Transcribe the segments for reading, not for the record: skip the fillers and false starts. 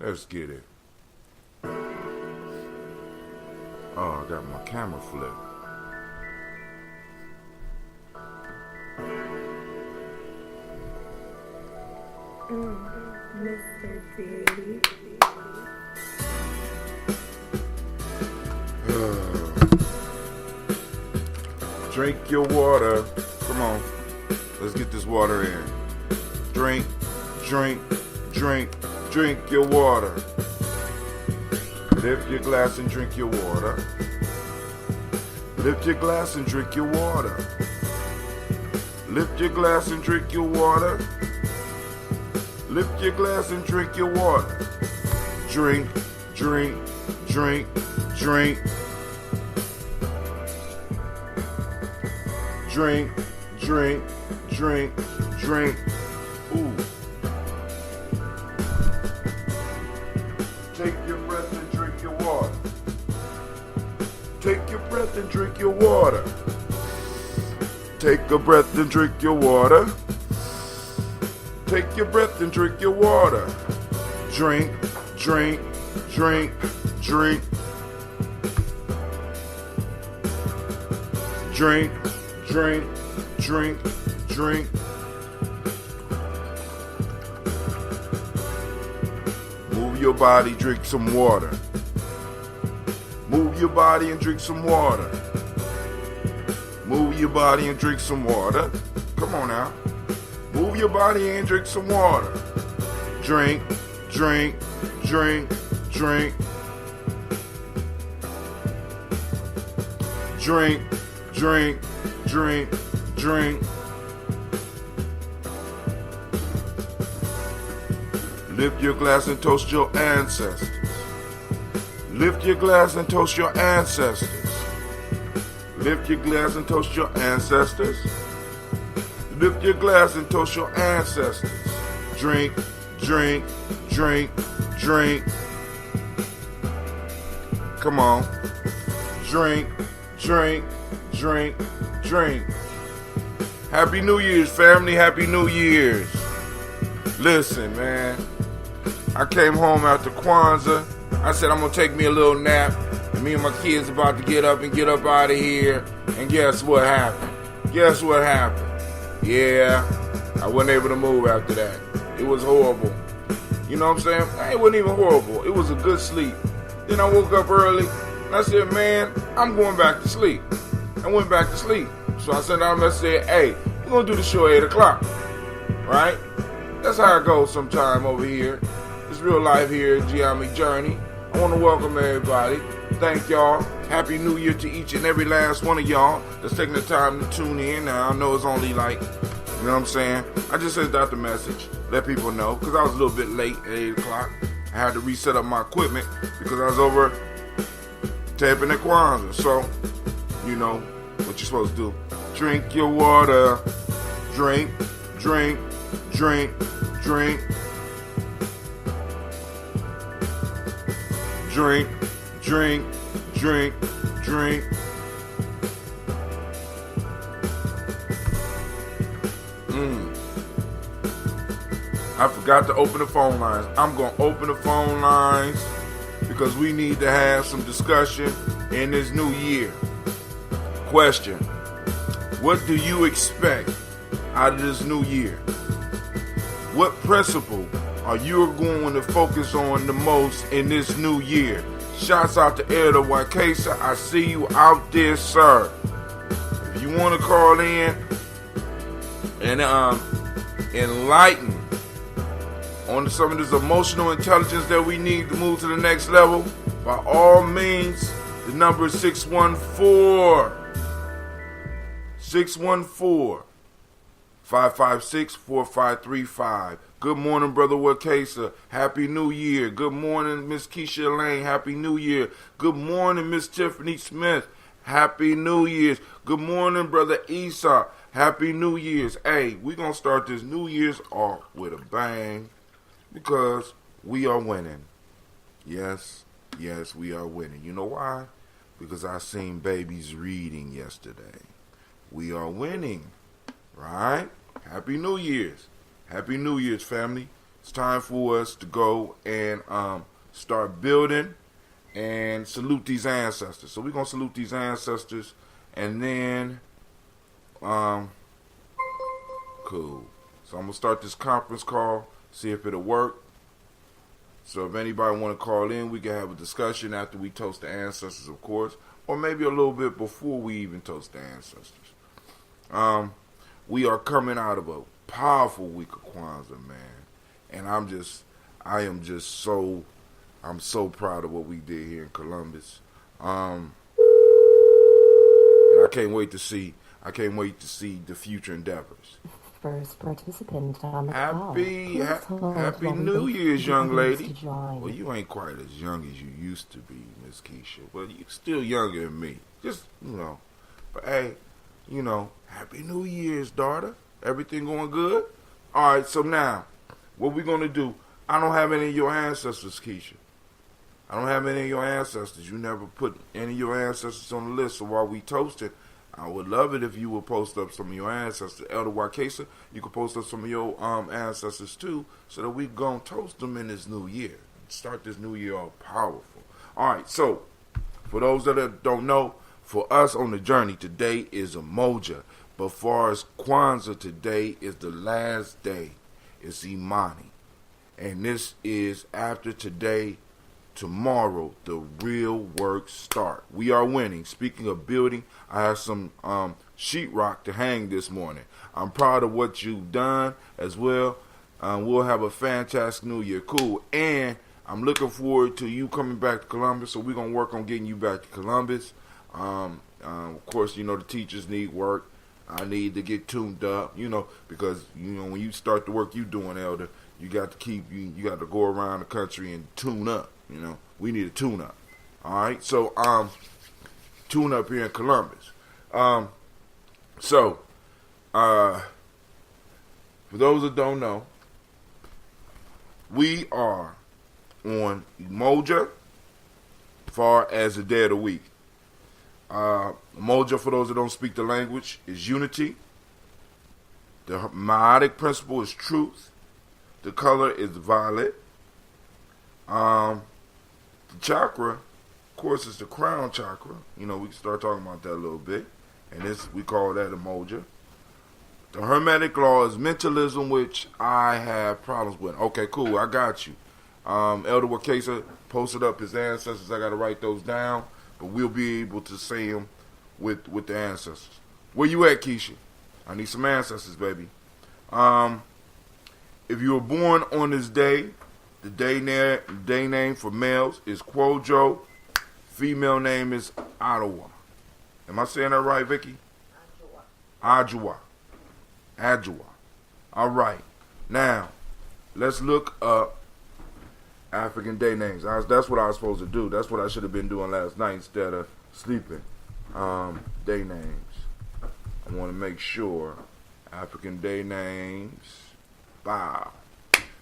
Let's get it. Oh, I got my camera flipped. Mr. Daddy. Drink your water. Come on. Let's get this water in. Drink, drink, drink, drink your water. Lift your glass and drink your water. Lift your glass and drink your water. Lift your glass and drink your water. Lift your glass and drink your water. Drink, drink, drink, drink. Drink, drink, drink, drink. Ooh. Take your breath and drink your water. Take your breath and drink your water. Take a breath and drink your water. Take your breath and drink your water. Drink, drink, drink, drink. Drink, drink, drink, drink. Move your body, drink some water. Move your body and drink some water. Move your body and drink some water. Come on now. Move your body and drink some water. Drink, drink, drink, drink. Drink, drink, drink, drink. Lift your glass and toast your ancestors. Lift your glass and toast your ancestors. Lift your glass and toast your ancestors. Lift your glass and toast your ancestors. Drink, drink, drink, drink. Come on. Drink, drink, drink, drink. Happy New Year's, family. Happy New Year's. Listen, man. I came home after Kwanzaa. I said I'm going to take me a little nap. And me and my kids about to get up out of here. And guess what happened? Guess what happened? Yeah, I wasn't able to move after that. It was horrible. You know what I'm saying? It wasn't even horrible. It was a good sleep. Then I woke up early. And I said, man, I'm going back to sleep. I went back to sleep. So I sent out a message, hey, we're going to do the show at 8 o'clock. Right? That's how it goes sometime over here. It's real life here at Gye-Nyame Journey. I want to welcome everybody. Thank y'all. Happy New Year to each and every last one of y'all that's taking the time to tune in. Now, I know it's only like, you know what I'm saying? I just sent out the message. Let people know. Because I was a little bit late at 8 o'clock. I had to reset up my equipment because I was over taping at Kwanzaa. So, you know what you're supposed to do. Drink your water. Drink, drink, drink, drink. Drink, drink, drink, drink. I forgot to open the phone lines. I'm going to open the phone lines because we need to have some discussion in this new year. Question: what do you expect out of this new year? What principle are you going to focus on the most in this new year? Shouts out to Elder Wakesa. I see you out there, sir. If you want to call in and enlighten on some of this emotional intelligence that we need to move to the next level, by all means, the number is 614-556-4535. Good morning, Brother Wakesa. Happy New Year. Good morning, Miss Keisha Lane. Happy New Year. Good morning, Miss Tiffany Smith. Happy New Year's. Good morning, Brother Esau. Happy New Year's. Hey, we're going to start this New Year's off with a bang because we are winning. Yes, we are winning. You know why? Because I seen babies reading yesterday. We are winning, right? Happy New Year's. Happy New Year's, family. It's time for us to go and start building and salute these ancestors. So we're going to salute these ancestors, and then, cool. So I'm going to start this conference call, see if it'll work. So if anybody want to call in, we can have a discussion after we toast the ancestors, of course, or maybe a little bit before we even toast the ancestors. We are coming out of a powerful week of Kwanzaa, man. And I'm so proud of what we did here in Columbus. And I can't wait to see the future endeavors. First participant on the call. Happy New Year's, young lady. Well, you ain't quite as young as you used to be, Miss Keisha. But you still younger than me. Just, But hey, Happy New Year's, daughter. Everything going good? All right, so now, what we going to do, I don't have any of your ancestors, Keisha. I don't have any of your ancestors. You never put any of your ancestors on the list, so while we toasted, I would love it if you would post up some of your ancestors. Elder Wakesa, you could post up some of your ancestors too, so that we go and toast them in this new year. Start this new year all powerful. All right, so for those that don't know, for us on the journey, today is Umoja. But far as Kwanzaa, today is the last day. It's IMANI. And this is after today, tomorrow, the real work start. We are winning. Speaking of building, I have some sheetrock to hang this morning. I'm proud of what you've done as well. We'll have a fantastic new year. Cool. And I'm looking forward to you coming back to Columbus. So we're going to work on getting you back to Columbus. Of course, the teachers need work. I need to get tuned up, because, when you start the work you doing, Elder, you got to go around the country and tune up, We need a tune up. All right. So, tune up here in Columbus. For those that don't know, we are on Umoja far as the day of the week. Umoja, for those that don't speak the language, is unity. The Ma'atic principle is truth. The color is violet. The chakra, of course, is the crown chakra. We can start talking about that a little bit. And we call that Umoja. The Hermetic law is mentalism, which I have problems with. Okay, cool, I got you. Elder Wakesa posted up his ancestors. I got to write those down. But we'll be able to say them with the ancestors. Where you at, Keisha? I need some ancestors, baby. If you were born on this day, the day name for males is Kwojo. Female name is Ottawa. Am I saying that right, Vicky? Adjua. All right. Now, let's look up African day names. That's what I was supposed to do. That's what I should have been doing last night instead of sleeping. Day names. I want to make sure. African day names. Wow.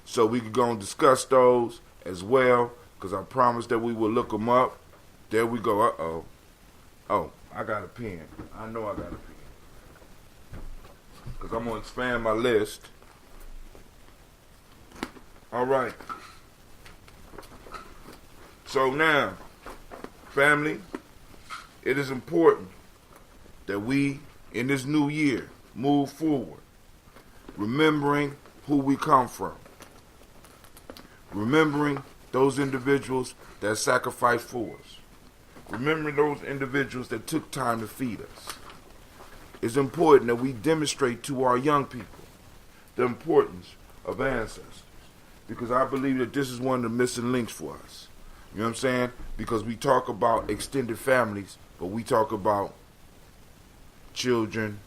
So we could go and discuss those as well, because I promised that we would look them up. There we go. Uh-oh. Oh, I got a pen. I know I got a pen. Because I'm going to expand my list. All right. So now, family, it is important that we, in this new year, move forward, remembering who we come from, remembering those individuals that sacrificed for us, remembering those individuals that took time to feed us. It's important that we demonstrate to our young people the importance of ancestors, because I believe that this is one of the missing links for us. You know what I'm saying? Because we talk about extended families, but we talk about children,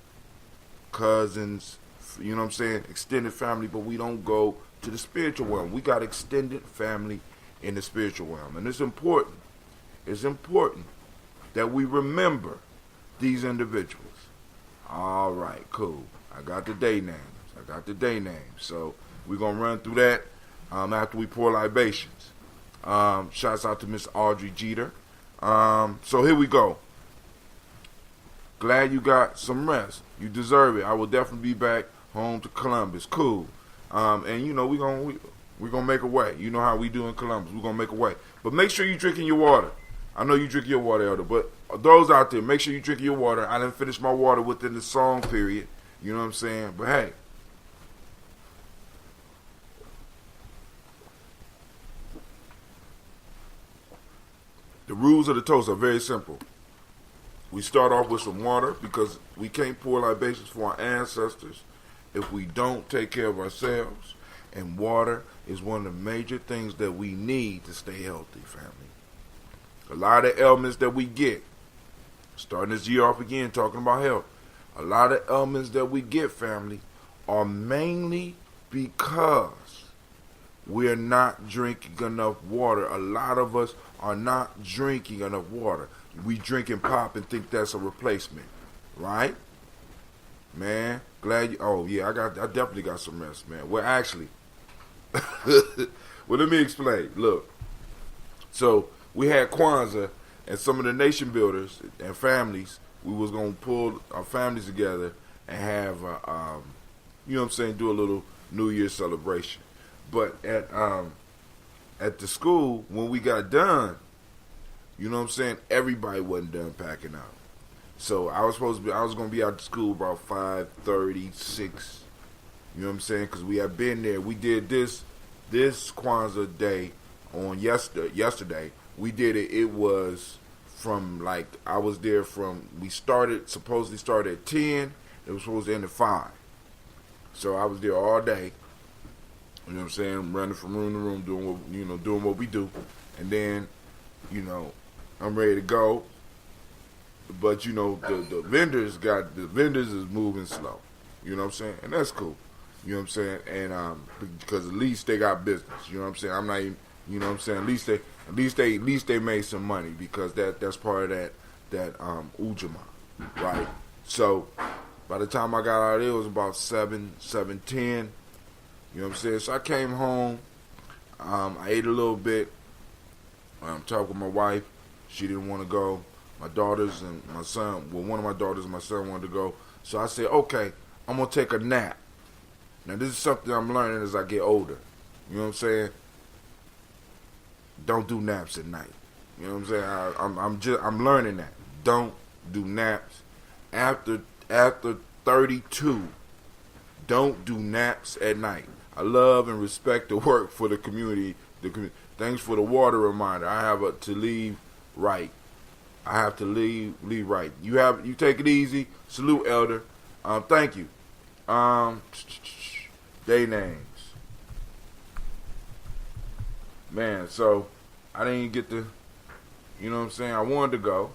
cousins, you know what I'm saying? Extended family, but we don't go to the spiritual realm. We got extended family in the spiritual realm. And it's important. It's important that we remember these individuals. All right, cool. I got the day names. So we're going to run through that after we pour libations. Shouts out to Miss Audrey Jeter. So here we go. Glad you got some rest. You deserve it. I will definitely be back home to Columbus. Cool. And we're We're going to make a way. You know how we do in Columbus. We're going to make a way. But make sure you're drinking your water. I know you drink your water, Elder, but those out there, make sure you drink your water. I didn't finish my water within the song period. You know what I'm saying? But hey. The rules of the toast are very simple. We start off with some water because we can't pour libations for our ancestors if we don't take care of ourselves. And water is one of the major things that we need to stay healthy, family. A lot of ailments that we get, starting this year off again, talking about health, a lot of ailments that we get, family, are mainly because we're not drinking enough water. A lot of us are not drinking enough water. We drinking pop and think that's a replacement, right? Man, glad you. Oh yeah, I definitely got some rest, man. Well, actually, well, let me explain. Look, so we had Kwanzaa, and some of the nation builders and families, we was gonna pull our families together and have, you know what I'm saying, do a little New Year's celebration. But at the school, when we got done, you know what I'm saying, everybody wasn't done packing out. So I was going to be out to school about 5:30, 6. You know what I'm saying? Because we had been there. We did this Kwanzaa day on yesterday. We did it. It was from I was there from, supposedly started at 10. It was supposed to end at 5. So I was there all day. You know what I'm saying? Running from room to room, doing what we do. And then, I'm ready to go. But, the vendors is moving slow. You know what I'm saying? And that's cool. You know what I'm saying? And because at least they got business. You know what I'm saying? I'm not even, you know what I'm saying? At least they made some money, because that's part of that Ujima, right? So by the time I got out there, it was about 7:10. You know what I'm saying? So I came home. I ate a little bit. Talked with my wife. She didn't want to go. My daughters and my son, one of my daughters and my son wanted to go. So I said, okay, I'm going to take a nap. Now, this is something I'm learning as I get older. You know what I'm saying? Don't do naps at night. You know what I'm saying? I'm learning that. Don't do naps. After 32, don't do naps at night. I love and respect the work for the community. Thanks for the water reminder. I have to leave right. I have to leave right. You take it easy. Salute, Elder. Thank you. Day names. Man, so I didn't get to, you know what I'm saying? I wanted to go,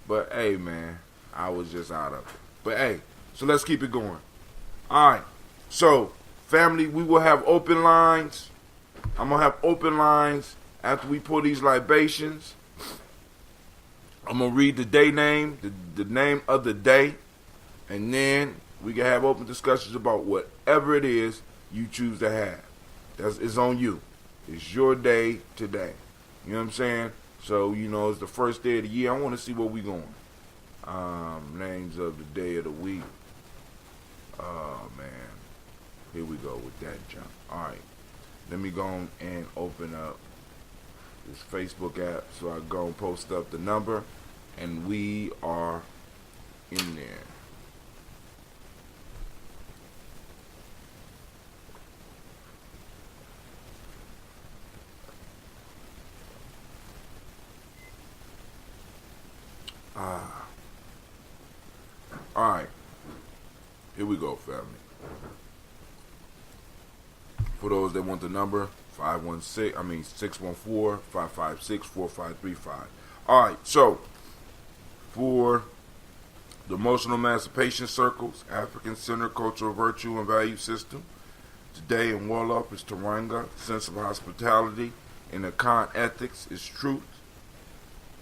but hey, man, I was just out of it. But hey, so let's keep it going. All right. So, family, we will have open lines. I'm going to have open lines after we pour these libations. I'm going to read the day name, the name of the day, and then we can have open discussions about whatever it is you choose to have. It's on you. It's your day today. You know what I'm saying? So, it's the first day of the year. I want to see where we going. Names of the day of the week. Oh, man. Here we go with that junk. All right. Let me go on and open up this Facebook app so I go and post up the number, and we are in there. All right. Here we go, family. For those that want the number, 614-556-4535. All right, so for the Emotional Emancipation Circles, African Center Cultural Virtue and Value System, today in Wolof is Taranga, sense of hospitality. In Akan ethics is truth.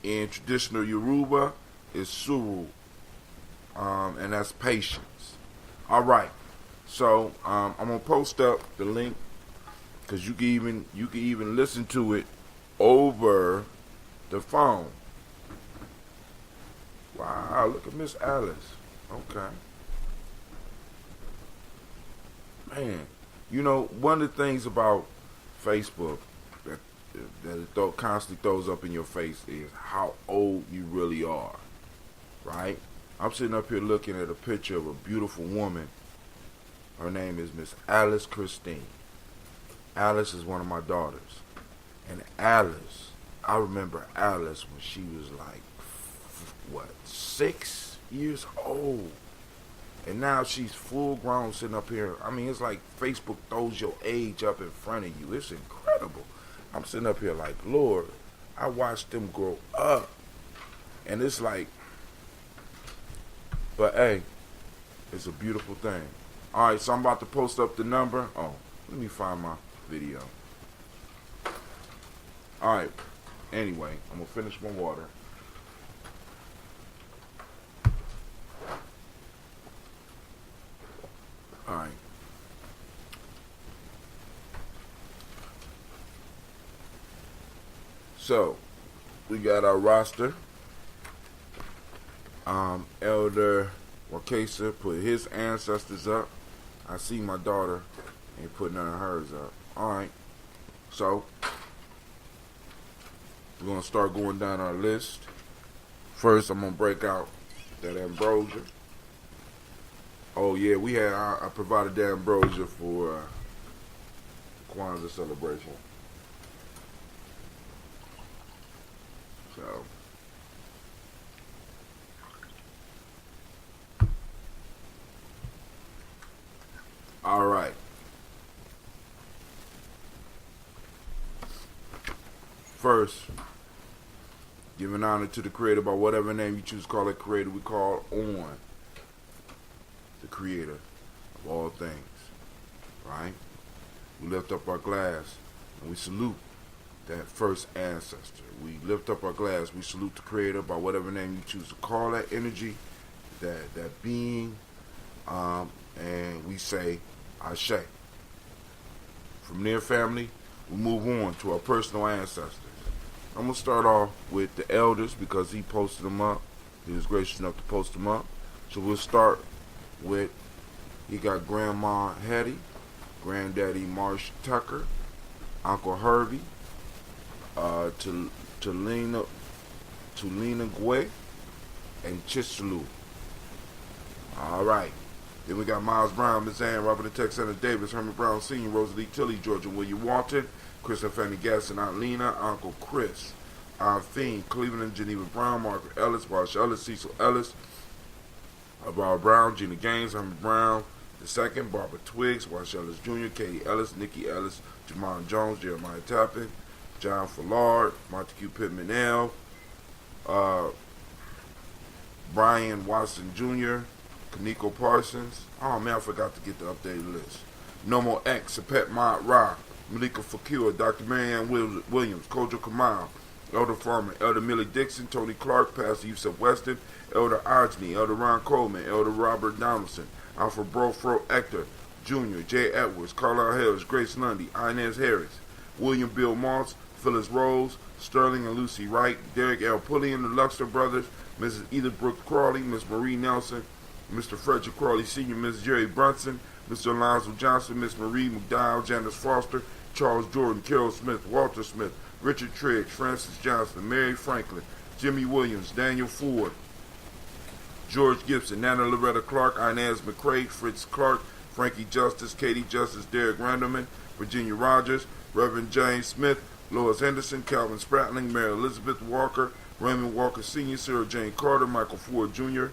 In traditional Yoruba is suru, and that's patience. All right, so I'm gonna post up the link, because you can even listen to it over the phone. Wow, look at Miss Alice. Okay. Man, one of the things about Facebook that it constantly throws up in your face is how old you really are, right? I'm sitting up here looking at a picture of a beautiful woman. Her name is Miss Alice Christine. Alice is one of my daughters. And Alice, I remember Alice when she was like, 6 years old. And now she's full grown sitting up here. I mean, it's like Facebook throws your age up in front of you. It's incredible. I'm sitting up here like, Lord, I watched them grow up. And it's like, but hey, it's a beautiful thing. All right, so I'm about to post up the number. Oh, let me find my video. All right, anyway, I'm going to finish my water. All right. So, we got our roster. Elder Wakesa put his ancestors up. I see my daughter ain't putting none of hers up. Alright. So, we're going to start going down our list. First, I'm going to break out that ambrosia. Oh, yeah, I provided that ambrosia for Kwanzaa celebration. So, all right. First, giving honor to the Creator by whatever name you choose to call it Creator. We call on the Creator of all things, right? We lift up our glass and we salute that first ancestor. We lift up our glass, we salute the Creator by whatever name you choose to call that energy, that being, and we say Ashe. From there, family, we move on to our personal ancestors. I'm going to start off with the elders because he posted them up. He was gracious enough to post them up. So we'll start with, he got Grandma Hetty, Granddaddy Marsh Tucker, Uncle Hervey, Tulina Gwe, and Chisalu. All right. Then we got Miles Brown, Miss Ann, Robert and Texana Davis, Herman Brown Sr., Rosalie Tilley, Georgia William Walton, Chris and Fanny Gasson, Aunt Lena, Uncle Chris, Aunt Fiend, Cleveland, Geneva Brown, Margaret Ellis, Wash Ellis, Cecil Ellis, Barbara Brown, Gina Gaines, Herman Brown II, Barbara Twiggs, Wash Ellis Jr., Katie Ellis, Nikki Ellis, Jamon Jones, Jeremiah Tappan, John Fallard, Montague Pittman L, Brian Watson Jr., Kaneko Parsons. Oh man, I forgot to get the updated list. Nomo X, Sapet Mott Rock, Malika Fakir, Dr. Marianne Williams, Kojo Kamal, Elder Farmer, Elder Millie Dixon, Tony Clark, Pastor Yusuf Weston, Elder Ajni, Elder Ron Coleman, Elder Robert Donaldson, Alfred Brofro Ector Jr., Jay Edwards, Carlisle Hills, Grace Lundy, Inez Harris, William Bill Moss, Phyllis Rose, Sterling and Lucy Wright, Derek L. Pulliam, the Luxor Brothers, Mrs. Edith Brooks Crawley, Miss Marie Nelson, Mr. Frederick Crawley Sr., Ms. Jerry Brunson, Mr. Alonzo Johnson, Miss Marie McDowell, Janice Foster, Charles Jordan, Carol Smith, Walter Smith, Richard Triggs, Francis Johnson, Mary Franklin, Jimmy Williams, Daniel Ford, George Gibson, Nana Loretta Clark, Inez McCrae, Fritz Clark, Frankie Justice, Katie Justice, Derek Randleman, Virginia Rogers, Reverend James Smith, Lois Henderson, Calvin Spratling, Mary Elizabeth Walker, Raymond Walker Sr., Sarah Jane Carter, Michael Ford Jr.,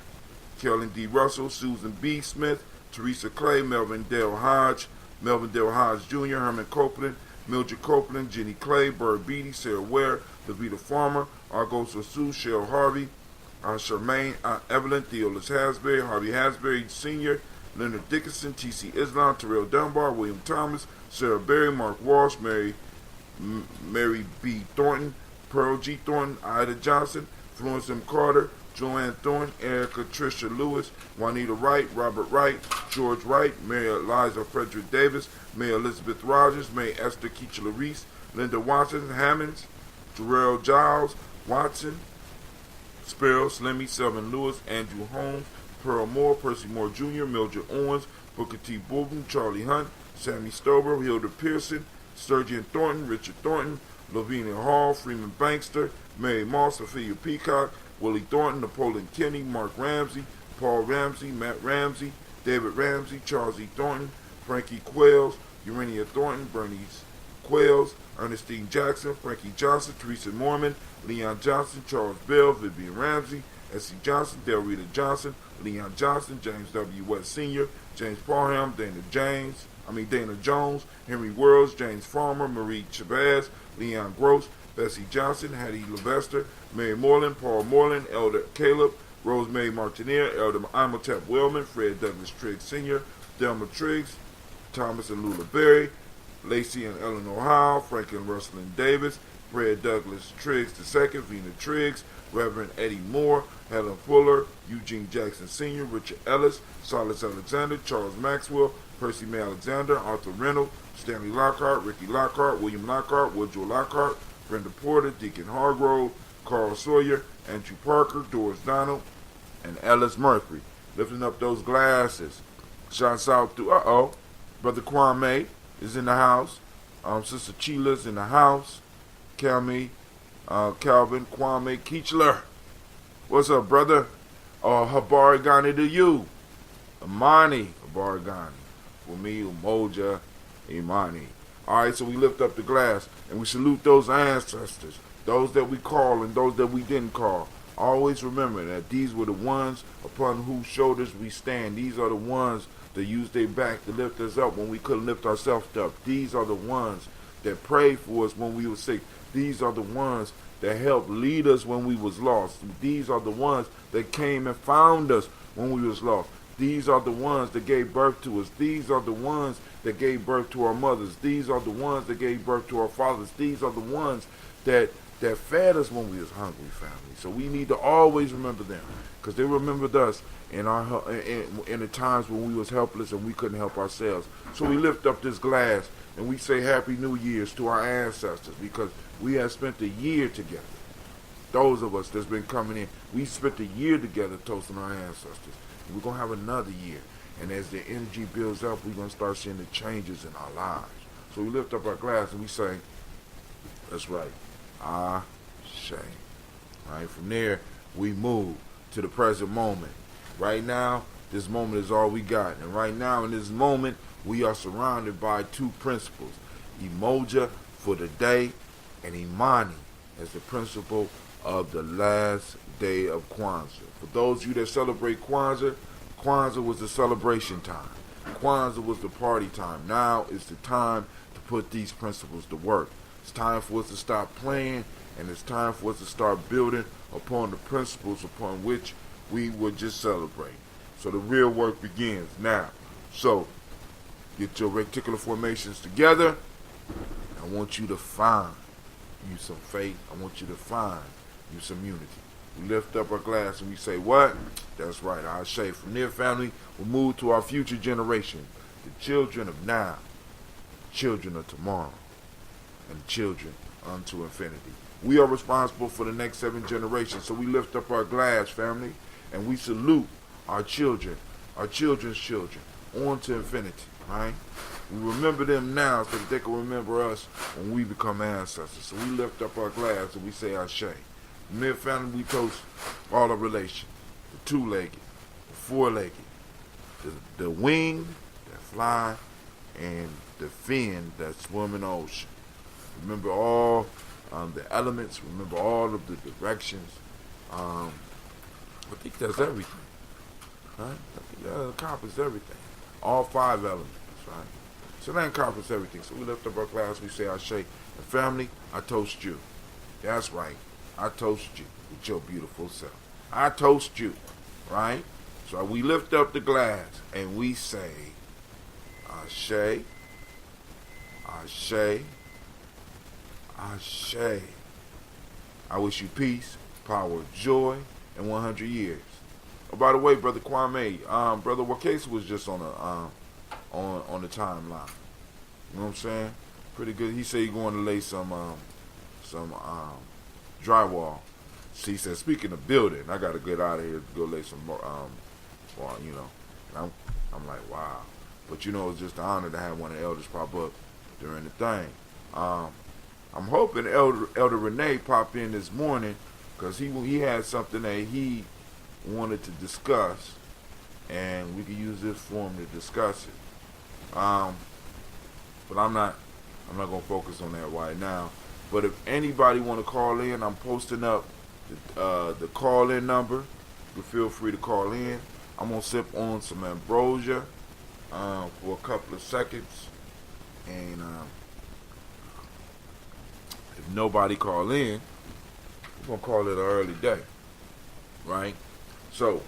Kellen D. Russell, Susan B. Smith, Teresa Clay, Melvin Dale Hodge Jr., Herman Copeland, Mildred Copeland, Jenny Clay, Bird Beatty, Sarah Ware, Levita Farmer, Argos Sue, Cheryl Harvey, Charmaine, Evelyn, Theolis Hasbury, Harvey Hasbury Sr., Leonard Dickinson, T.C. Islam, Terrell Dunbar, William Thomas, Sarah Berry, Mark Walsh, Mary B. Thornton, Pearl G. Thornton, Ida Johnson, Florence M. Carter, Joanne Thorne, Erica Tricia Lewis, Juanita Wright, Robert Wright, George Wright, Mary Eliza Frederick Davis, May Elizabeth Rogers, May Esther Keachla Reese, Linda Watson Hammonds, Jarrell Giles, Watson, Sparrow, Slimmy, Selvin Lewis, Andrew Holmes, Pearl Moore, Percy Moore Jr., Mildred Owens, Booker T. Bolton, Charlie Hunt, Sammy Stober, Hilda Pearson, Sturgeon Thornton, Richard Thornton, Lavinia Hall, Freeman Bankster, Mary Moss, Sophia Peacock, Willie Thornton, Napoleon Kinney, Mark Ramsey, Paul Ramsey, Matt Ramsey, David Ramsey, Charles E. Thornton, Frankie Quails, Urania Thornton, Bernice Quails, Ernestine Jackson, Frankie Johnson, Teresa Mormon, Leon Johnson, Charles Bell, Vivian Ramsey, S.C. Johnson, Del Rita Johnson, Leon Johnson, James W. West Sr., James Parham, Dana Jones, Henry Worlds, James Farmer, Marie Chavez, Leon Gross, Bessie Johnson, Hattie Levester, Mary Moreland, Paul Moreland, Elder Caleb, Rosemary Martineer, Elder Imhotep Wellman, Fred Douglas Triggs Sr., Delma Triggs, Thomas and Lula Berry, Lacey and Eleanor Howe, Franklin Russell Davis, Fred Douglas Triggs II, Vena Triggs, Reverend Eddie Moore, Helen Fuller, Eugene Jackson Sr., Richard Ellis, Silas Alexander, Charles Maxwell, Percy May Alexander, Arthur Reynolds, Stanley Lockhart, Ricky Lockhart, William Lockhart, Woodrow Lockhart, Brenda Porter, Deacon Hargrove, Carl Sawyer, Andrew Parker, Doris Donald, and Ellis Murphy. Lifting up those glasses. Shouts out to, Brother Kwame is in the house. Sister Chila's in the house. Calvin Kwame Keechler. What's up, brother? Habari Ghani to you. IMANI, Habari Ghani. For me, Umoja, IMANI. Alright, so we lift up the glass and we salute those ancestors, those that we call and those that we didn't call. Always remember that these were the ones upon whose shoulders we stand. These are the ones that used their back to lift us up when we couldn't lift ourselves up. These are the ones that prayed for us when we were sick. These are the ones that helped lead us when we was lost. These are the ones that came and found us when we was lost. These are the ones that gave birth to us. These are the ones that gave birth to our mothers. These are the ones that gave birth to our fathers. These are the ones that fed us when we was hungry, family. So we need to always remember them, because they remembered us in the times when we was helpless and we couldn't help ourselves. So we lift up this glass and we say Happy New Year's to our ancestors, because we have spent a year together. Those of us that's been coming in, we spent a year together toasting our ancestors. And we're going to have another year. And as the energy builds up, we're going to start seeing the changes in our lives. So we lift up our glass and we say, that's right, Ashe. Right, from there, we move to the present moment. Right now, this moment is all we got. And right now, in this moment, we are surrounded by two principles. Umoja for the day, and IMANI as the principle of the last day of Kwanzaa. For those of you that celebrate Kwanzaa, Kwanzaa was the celebration time. Kwanzaa was the party time. Now is the time to put these principles to work. It's time for us to stop playing, and it's time for us to start building upon the principles upon which we would just celebrate. So the real work begins now. So get your reticular formations together. I want you to find you some faith. I want you to find you some unity. We lift up our glass and we say, what? That's right, Ashe. From there, family, we'll move to our future generation. The children of now, children of tomorrow, and children unto infinity. We are responsible for the next 7 generations. So we lift up our glass, family, and we salute our children, our children's children, on to infinity, right? We remember them now so that they can remember us when we become ancestors. So we lift up our glass and we say Ashe. In their family, we toast all our relations. The 2-legged, the 4-legged, the winged that fly, and the fin that swim in the ocean. Remember all the elements. Remember all of the directions. I think that's everything. Right? I think that encompasses everything. All 5 elements, right? So that encompasses everything. So we lift up our glass, we say Ashe. And family, I toast you. That's right. I toast you with your beautiful self. I toast you, right? So we lift up the glass and we say Ashe, Ashe, Ashe. I wish you peace, power, joy, and 100 years. Oh, by the way, Brother Kwame, Brother Wakesa was just on the timeline. You know what I'm saying? Pretty good. He said he's going to lay some drywall. So he said, speaking of building, I got to get out of here to go lay some more, you know. And I'm like, wow. But you know, it's just an honor to have one of the elders pop up during the thing. I'm hoping Elder Renee popped in this morning because he had something that he wanted to discuss, and we could use this forum to discuss it. But I'm not gonna focus on that right now. But if anybody want to call in, I'm posting up the call-in number. You feel free to call in. I'm gonna sip on some ambrosia for a couple of seconds, and if nobody call in, we're gonna call it an early day, right? So,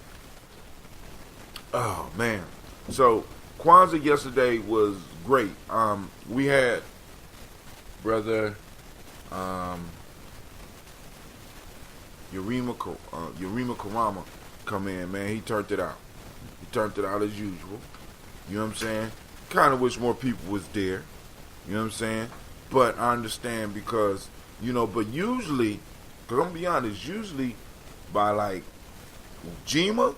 oh man, so Kwanzaa yesterday was great. We had brother Yarima Karama come in, man. He turned it out. He turned it out as usual. You know what I'm saying? Kind of wish more people was there. You know what I'm saying? But I understand because, but usually, because I'm going to be honest, usually by like Jima,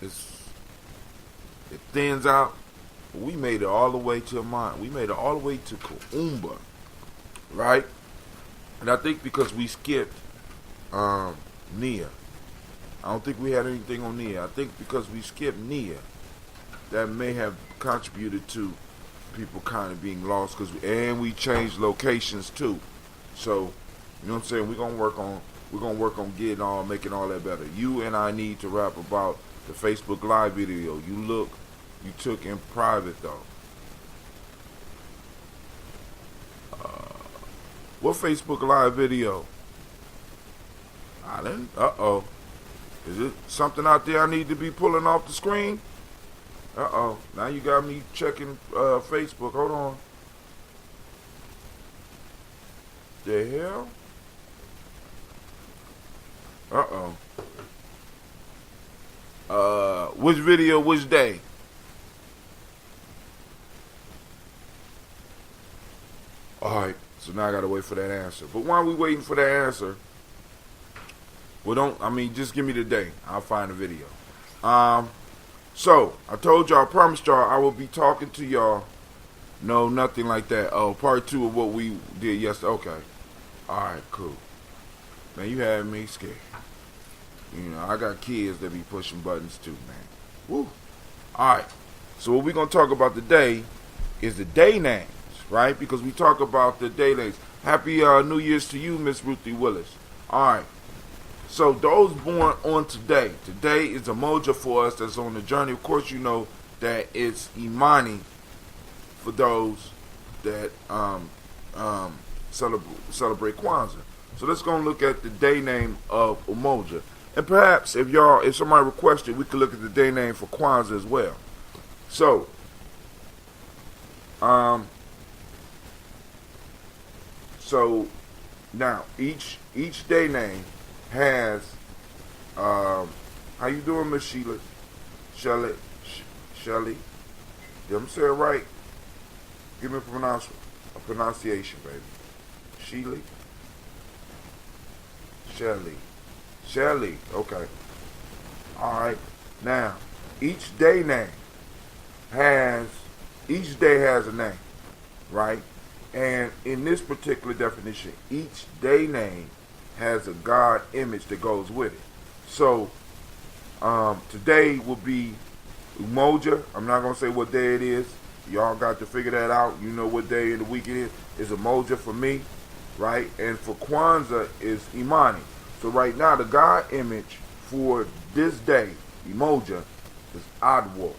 it thins out. We made it all the way to IMANI. We made it all the way to Kuumba, right? And I think because we skipped Nia. I don't think we had anything on Nia. I think because we skipped Nia, that may have contributed to people kind of being lost. And we changed locations too. So, you know what I'm saying? We're gonna work on making all that better. You and I need to rap about the Facebook Live video. You took in private though. What Facebook Live video? Uh-oh. Is it something out there I need to be pulling off the screen? Uh-oh. Now you got me checking Facebook. Hold on. The hell? Uh-oh. Which video, which day? Alright, so now I gotta wait for that answer. But while we waiting for that answer, just give me the day. I'll find the video. So, I told y'all, I promised y'all I will be talking to y'all. No, nothing like that. Oh, part 2 of what we did yesterday. Okay. Alright, cool. Man, you had me scared. I got kids that be pushing buttons too, man. Woo. Alright. So what we're going to talk about today is the day names, right? Because we talk about the day names. Happy New Year's to you, Miss Ruthie Willis. Alright. So those born on today is Umoja for us that's on the journey. Of course, you know that it's IMANI for those that celebrate Kwanzaa. So let's go and look at the day name of Umoja. And perhaps if somebody requested, we could look at the day name for Kwanzaa as well. So, now each day name has how you doing, Miss Sheila? Shelly? Did I say it right? Give me a pronunciation, baby. Shelly. Okay. All right. Now, each day has a name, right? And in this particular definition, each day name has a God image that goes with it. So, today will be Umoja. I'm not going to say what day it is. Y'all got to figure that out. You know what day of the week it is. It's Umoja for me, right? And for Kwanzaa is IMANI. So right now, the God image for this day, Umoja, is Adwo.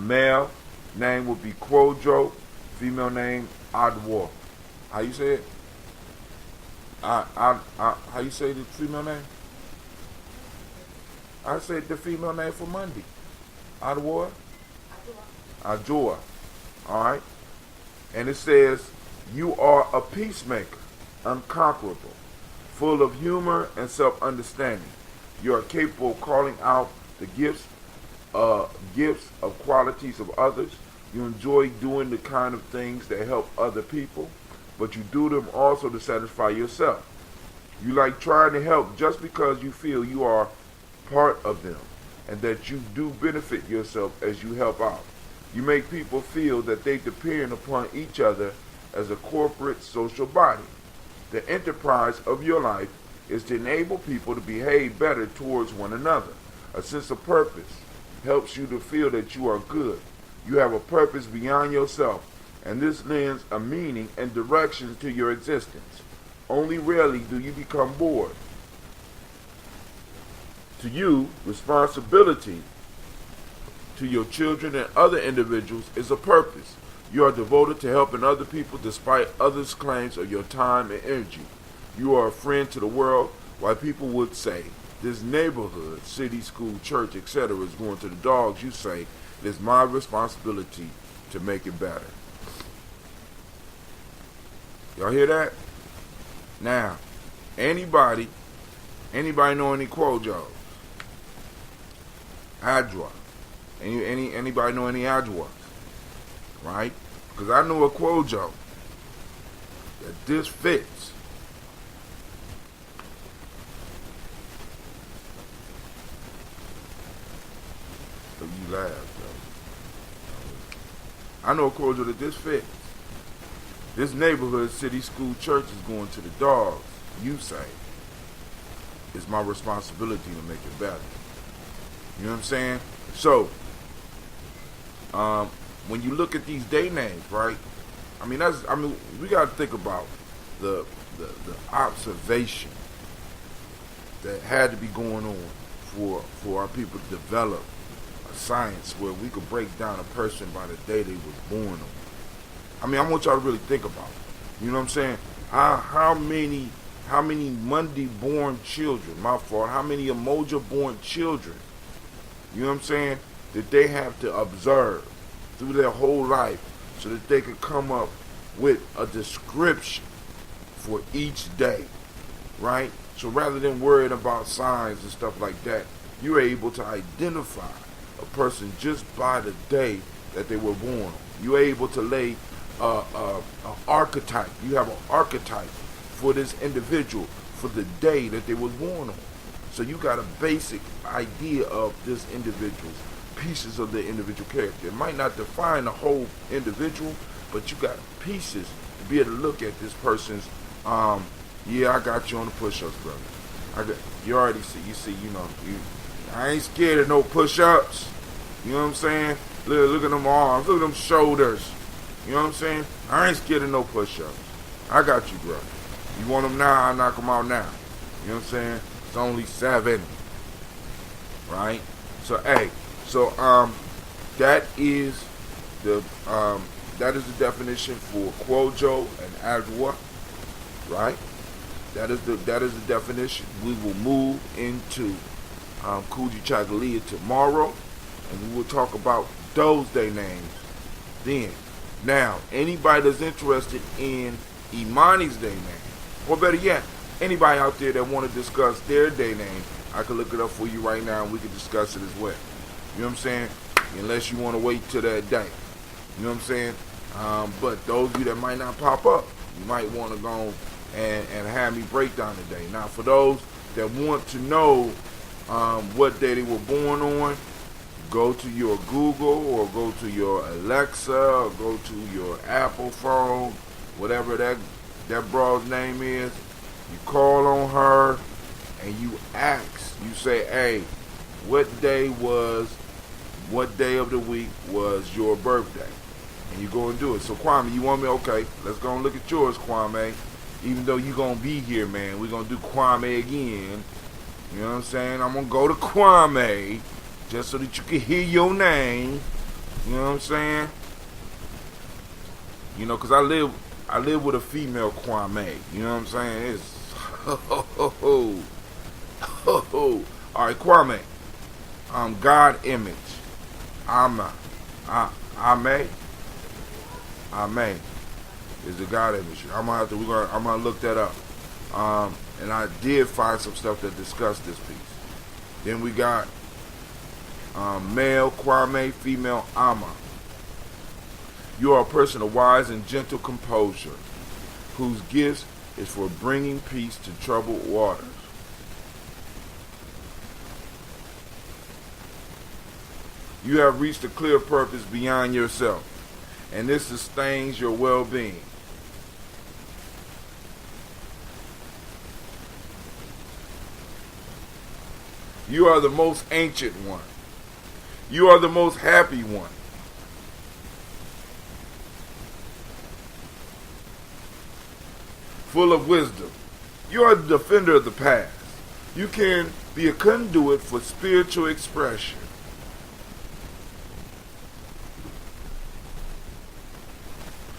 Male name would be Kwojo. Female name, Adwo. How you say it? How you say the female name? I said the female name for Monday. Adwo? Adjoa. Alright? And it says, you are a peacemaker, unconquerable, full of humor and self-understanding. You are capable of calling out the gifts of qualities of others. You enjoy doing the kind of things that help other people, but you do them also to satisfy yourself. You like trying to help just because you feel you are part of them and that you do benefit yourself as you help out. You make people feel that they depend upon each other as a corporate social body. The enterprise of your life is to enable people to behave better towards one another. A sense of purpose helps you to feel that you are good. You have a purpose beyond yourself, and this lends a meaning and direction to your existence. Only rarely do you become bored. To you, responsibility to your children and other individuals is a purpose. You are devoted to helping other people despite others' claims of your time and energy. You are a friend to the world, while people would say, this neighborhood, city, school, church, etc. is going to the dogs. You say, it is my responsibility to make it better. Y'all hear that? Now, anybody know any Quojos? Adwa. Anybody know any Adwas? Right? Because I know a Quojo that this fits. So you laugh, though. I know a Quojo that this fits. This neighborhood, city, school, church is going to the dogs. You say, it's my responsibility to make it better. You know what I'm saying? So, when you look at these day names, right? We got to think about the observation that had to be going on for our people to develop a science where we could break down a person by the day they was born on. I want y'all to really think about it. You know what I'm saying? How many Monday-born children, how many Umoja-born children, you know what I'm saying, that they have to observe through their whole life so that they could come up with a description for each day, right? So rather than worrying about signs and stuff like that, you're able to identify a person just by the day that they were born on. You're able to lay an archetype. You have an archetype for this individual for the day that they was born on. So you got a basic idea of this individual's pieces of the individual character. It might not define the whole individual, but you got pieces to be able to look at this person's. I got you on the push-ups, brother. You already see. I ain't scared of no push-ups. You know what I'm saying? Look at them arms. Look at them shoulders. You know what I'm saying? I ain't scared of no push-ups. I got you, bro. You want them now? I'll knock them out now. You know what I'm saying? It's only 7. Right? So, that is the definition for Quojo and Adwa. Right? That is the definition. We will move into Kuji Chagalia tomorrow, and we will talk about those day names then. Now, anybody that's interested in IMANI's day name, or better yet, anybody out there that want to discuss their day name, I can look it up for you right now and we can discuss it as well. You know what I'm saying? Unless you want to wait till that day. You know what I'm saying? But those of you that might not pop up, you might want to go and have me break down the day. Now, for those that want to know what day they were born on, go to your Google or go to your Alexa or go to your Apple phone, whatever that broad's name is. You call on her and you ask. You say, hey, what day of the week was your birthday? And you go and do it. So Kwame, you want me? Okay, let's go and look at yours, Kwame. Even though you're going to be here, man, we're going to do Kwame again. You know what I'm saying? I'm going to go to Kwame just so that you can hear your name. You know what I'm saying? You know, because I live with a female Kwame. You know what I'm saying? It's all right, Kwame. God image. Ame is the God image. I'm gonna look that up. And I did find some stuff that discussed this piece. Then we got male Kwame, female Ama. You are a person of wise and gentle composure, whose gift is for bringing peace to troubled waters. You have reached a clear purpose beyond yourself, and this sustains your well-being. You are the most ancient one. You are the most happy one. Full of wisdom. You are the defender of the past. You can be a conduit for spiritual expression.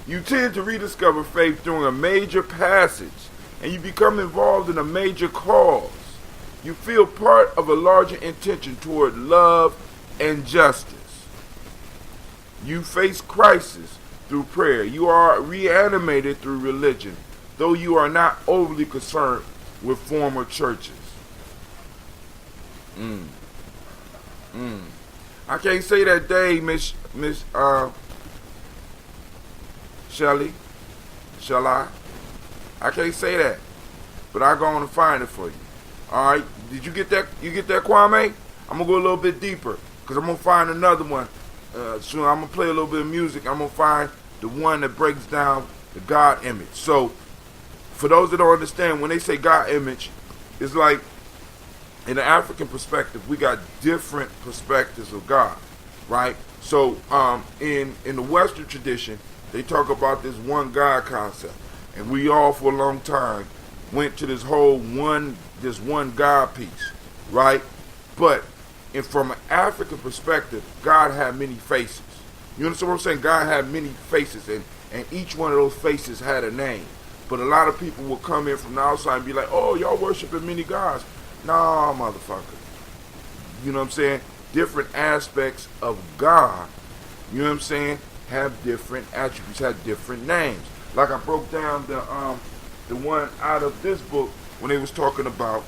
You tend to rediscover faith during a major passage, and you become involved in a major cause. You feel part of a larger intention toward love and justice. You face crisis through prayer. You are reanimated through religion, though you are not overly concerned with former churches. I can't say that day, Miss Shelly. Shall I? I can't say that, but I go on and find it for you. All right, did you get that? You get that, Kwame? I'm gonna go a little bit deeper because I'm gonna find another one. Soon I'm gonna play a little bit of music. I'm gonna find the one that breaks down the God image. So, for those that don't understand, when they say God image, it's like in the African perspective, we got different perspectives of God, right? So, in the Western tradition, they talk about this one God concept, and we all for a long time went to this one God piece, right? But from an African perspective, God had many faces. You understand what I'm saying? God had many faces, and each one of those faces had a name. But a lot of people will come in from the outside and be like, oh, y'all worshiping many gods. Nah, motherfucker. You know what I'm saying? Different aspects of God, you know what I'm saying, have different attributes, have different names. Like I broke down the one out of this book when they was talking about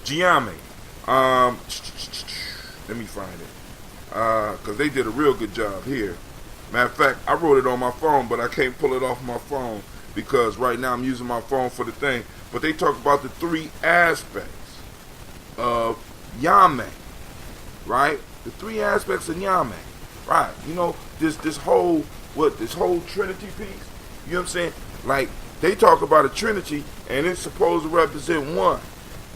Gye-Nyame. Let me find it. Because they did a real good job here. Matter of fact, I wrote it on my phone, but I can't pull it off my phone because right now I'm using my phone for the thing. But they talk about the three aspects of Nyame, right? The three aspects of Nyame, right? You know, this whole Trinity piece. You know what I'm saying? Like, they talk about a Trinity and it's supposed to represent one.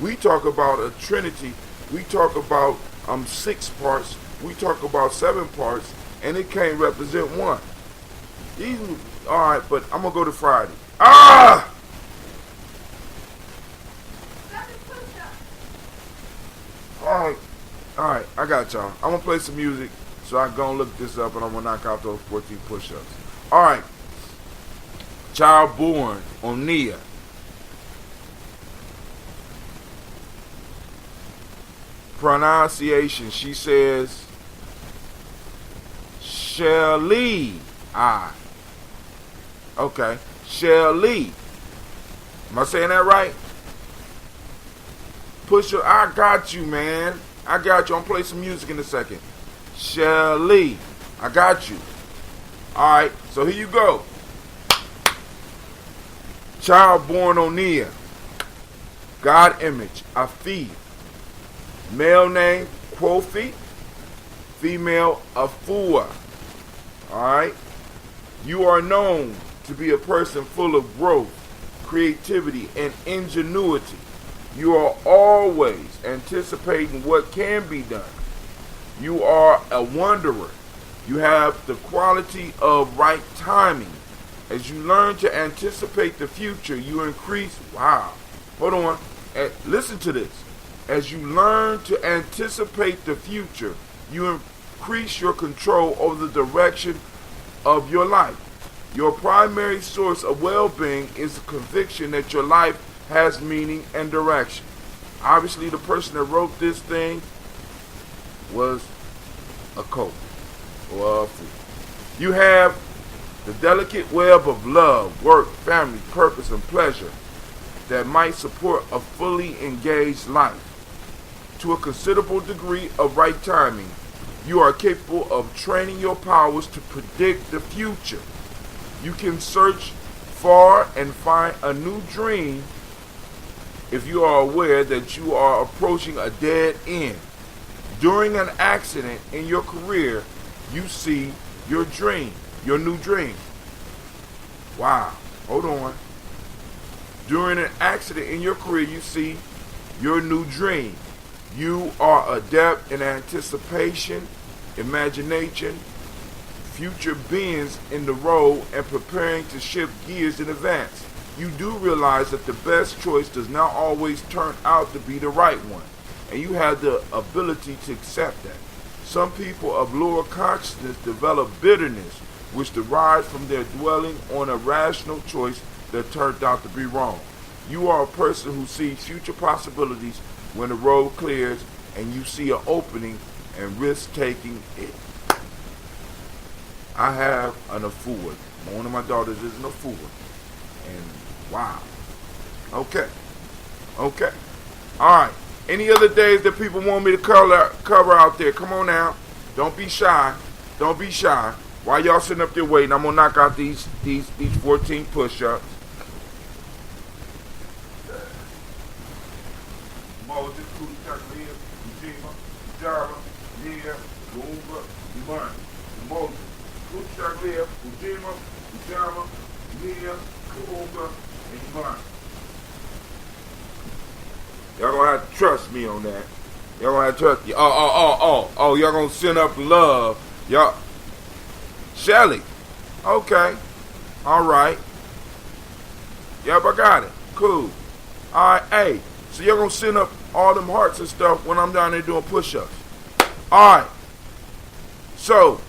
We talk about a Trinity. We talk about 6 parts. We talk about 7 parts, and it can't represent one. All right, but I'm gonna go to Friday. All right, I got y'all. I'm gonna play some music so I can go and look this up, and I'm gonna knock out those 14 push-ups. All right, child born on Nia. Pronunciation, she says Shelly. Okay, Shelly. Am I saying that right? I got you, man. I got you. I'm gonna play some music in a second. Shelly, I got you. Alright, so here you go. Child born on Nia. God image, Afi. Male name, Kofi. Female, Afua. Alright? You are known to be a person full of growth, creativity, and ingenuity. You are always anticipating what can be done. You are a wanderer. You have the quality of right timing. As you learn to anticipate the future, you increase. Wow. Hold on. Listen to this. As you learn to anticipate the future, you increase your control over the direction of your life. Your primary source of well-being is the conviction that your life has meaning and direction. Obviously, the person that wrote this thing was a coach or a fool. You have the delicate web of love, work, family, purpose, and pleasure that might support a fully engaged life. To a considerable degree of right timing, you are capable of training your powers to predict the future. You can search far and find a new dream if you are aware that you are approaching a dead end. During an accident in your career, you see your dream, your new dream. Wow. Hold on. During an accident in your career, you see your new dream. You are adept in anticipation, imagination, future beings in the role, and preparing to shift gears in advance. You do realize that the best choice does not always turn out to be the right one, and you have the ability to accept that. Some people of lower consciousness develop bitterness, which derives from their dwelling on a rational choice that turned out to be wrong. You are a person who sees future possibilities when the road clears and you see an opening and risk taking it. I have an Afua. One of my daughters is an Afua. And wow. Okay. Alright. Any other days that people want me to cover out there? Come on now. Don't be shy. While y'all sitting up there waiting, I'm gonna knock out these 14 push-ups. Moses, Kutaklia, Ujima, Jara, Nia, Lumba, Imani. Moses, Kutaklia, Ujima, Jara, Nia, Lumba, and Imani. Y'all gonna have to trust me on that. Y'all gonna have to trust you. Oh, y'all gonna send up love. Y'all. Shelly. Okay. Alright. Yep, I got it. Cool. Alright, hey. So y'all gonna send up all them hearts and stuff when I'm down there doing push-ups. Alright. So,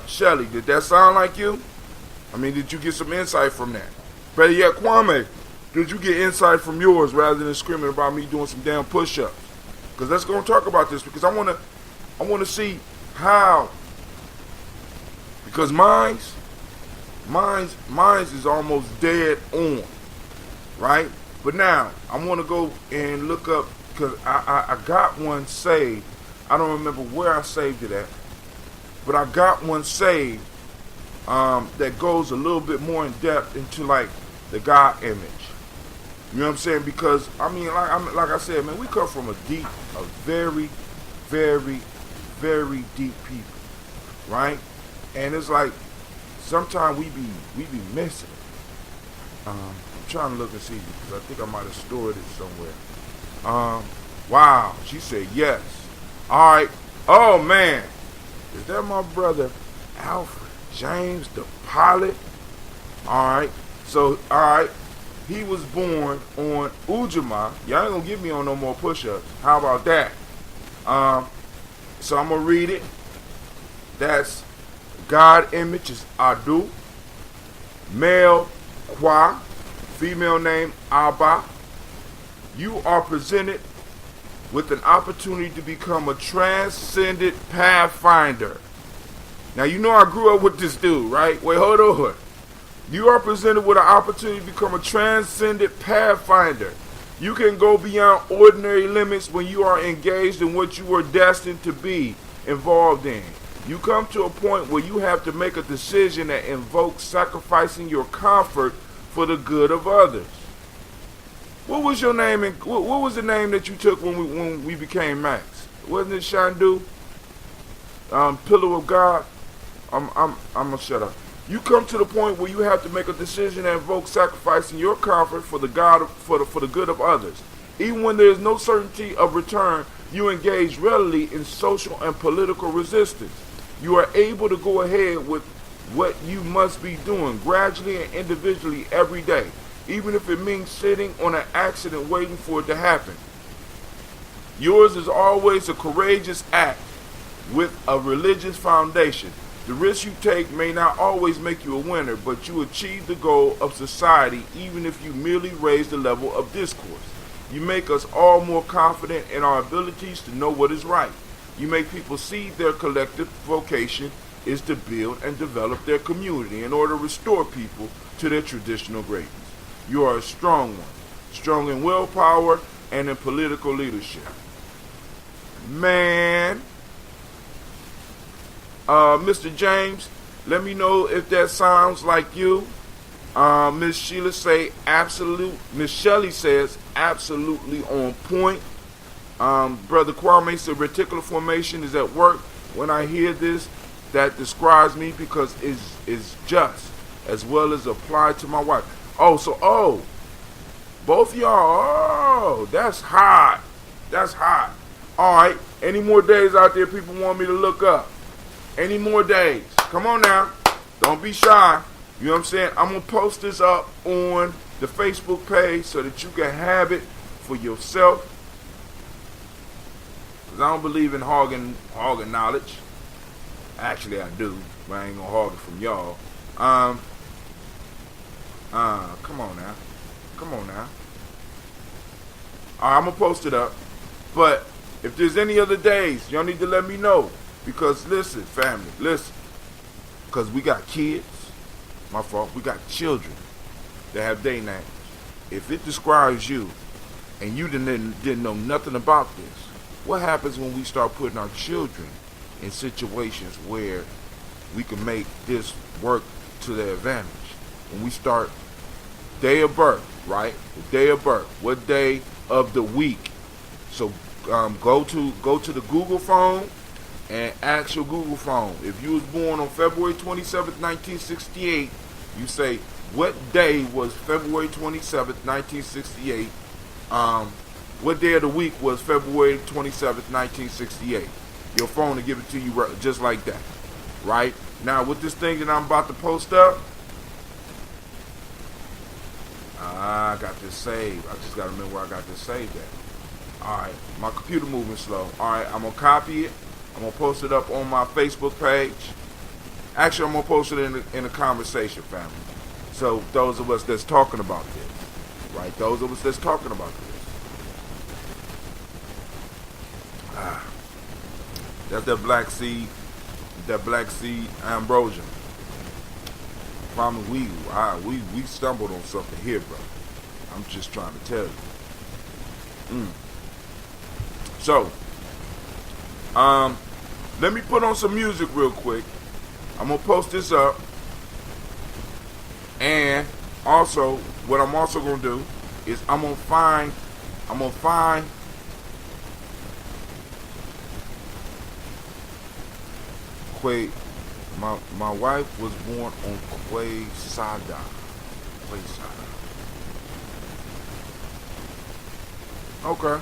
Shelly, did that sound like you? I mean, did you get some insight from that? Better yet, Kwame, did you get insight from yours rather than screaming about me doing some damn push-ups? Because let's go and talk about this, because I want to see how, because mine's is almost dead on, right? But now I want to go and look up, because I got one saved. I don't remember where I saved it at, but I got one saved that goes a little bit more in depth into like the God image. You know what I'm saying? Because I mean, like I said, man, we come from a very, very, very deep people, right? And it's like sometimes we be missing. I'm trying to look and see because I think I might have stored it somewhere. Wow, she said yes. All right. Oh man, is that my brother Alfred James, the pilot? All right. So all right. He was born on Ujima. Y'all ain't gonna get me on no more push-ups. How about that? So I'm gonna read it. That's God image is Adu. Male Kwa. Female name Abba. You are presented with an opportunity to become a transcendent pathfinder. Now you know I grew up with this dude, right? Wait, hold on. You are presented with an opportunity to become a transcendent pathfinder. You can go beyond ordinary limits when you are engaged in what you are destined to be involved in. You come to a point where you have to make a decision that invokes sacrificing your comfort for the good of others. What was your name? What was the name that you took when we became Max? Wasn't it Shandu? Pillar of God. I'm gonna shut up. You come to the point where you have to make a decision that invokes sacrificing your comfort for the good of others. Even when there is no certainty of return, you engage readily in social and political resistance. You are able to go ahead with what you must be doing gradually and individually every day, even if it means sitting on an accident waiting for it to happen. Yours is always a courageous act with a religious foundation. The risks you take may not always make you a winner, but you achieve the goal of society even if you merely raise the level of discourse. You make us all more confident in our abilities to know what is right. You make people see their collective vocation is to build and develop their community in order to restore people to their traditional greatness. You are a strong one, strong in willpower and in political leadership. Man. Mr. James, let me know if that sounds like you. Miss Sheila say Miss Shelley says absolutely on point. Brother Kwame said reticular formation is at work. When I hear this, that describes me because it's just as well as applied to my wife. Both of y'all. That's hot. That's hot. All right. Any more days out there people want me to look up? Any more days? Come on now. Don't be shy. You know what I'm saying? I'm going to post this up on the Facebook page so that you can have it for yourself. Because I don't believe in hogging knowledge. Actually, I do. But I ain't going to hog it from y'all. Come on now. Come on now. All right, I'm going to post it up. But if there's any other days, y'all need to let me know. Because listen, family, listen. Because we got kids. My fault. We got children that have day names. If it describes you and you didn't know nothing about this, what happens when we start putting our children in situations where we can make this work to their advantage? When we start day of birth, right? The day of birth. What day of the week? So go to the Google phone and ask your Google phone. If you was born on February 27th, 1968, you say, what day was February 27th, 1968? What day of the week was February 27th, 1968? Your phone will give it to you just like that, right? Now, with this thing that I'm about to post up, I got this saved. I just got to remember where I got this saved at. All right, my computer moving slow. All right, I'm going to copy it. I'm going to post it up on my Facebook page. Actually, I'm going to post it in the conversation, family. So those of us that's talking about this, right? Those of us that's talking about this. That's that black seed ambrosia. Probably we stumbled on something here, bro. I'm just trying to tell you. So, let me put on some music real quick. I'm gonna post this up, and also what I'm also gonna do is I'm gonna find. Quay. My wife was born on Quesada. Okay.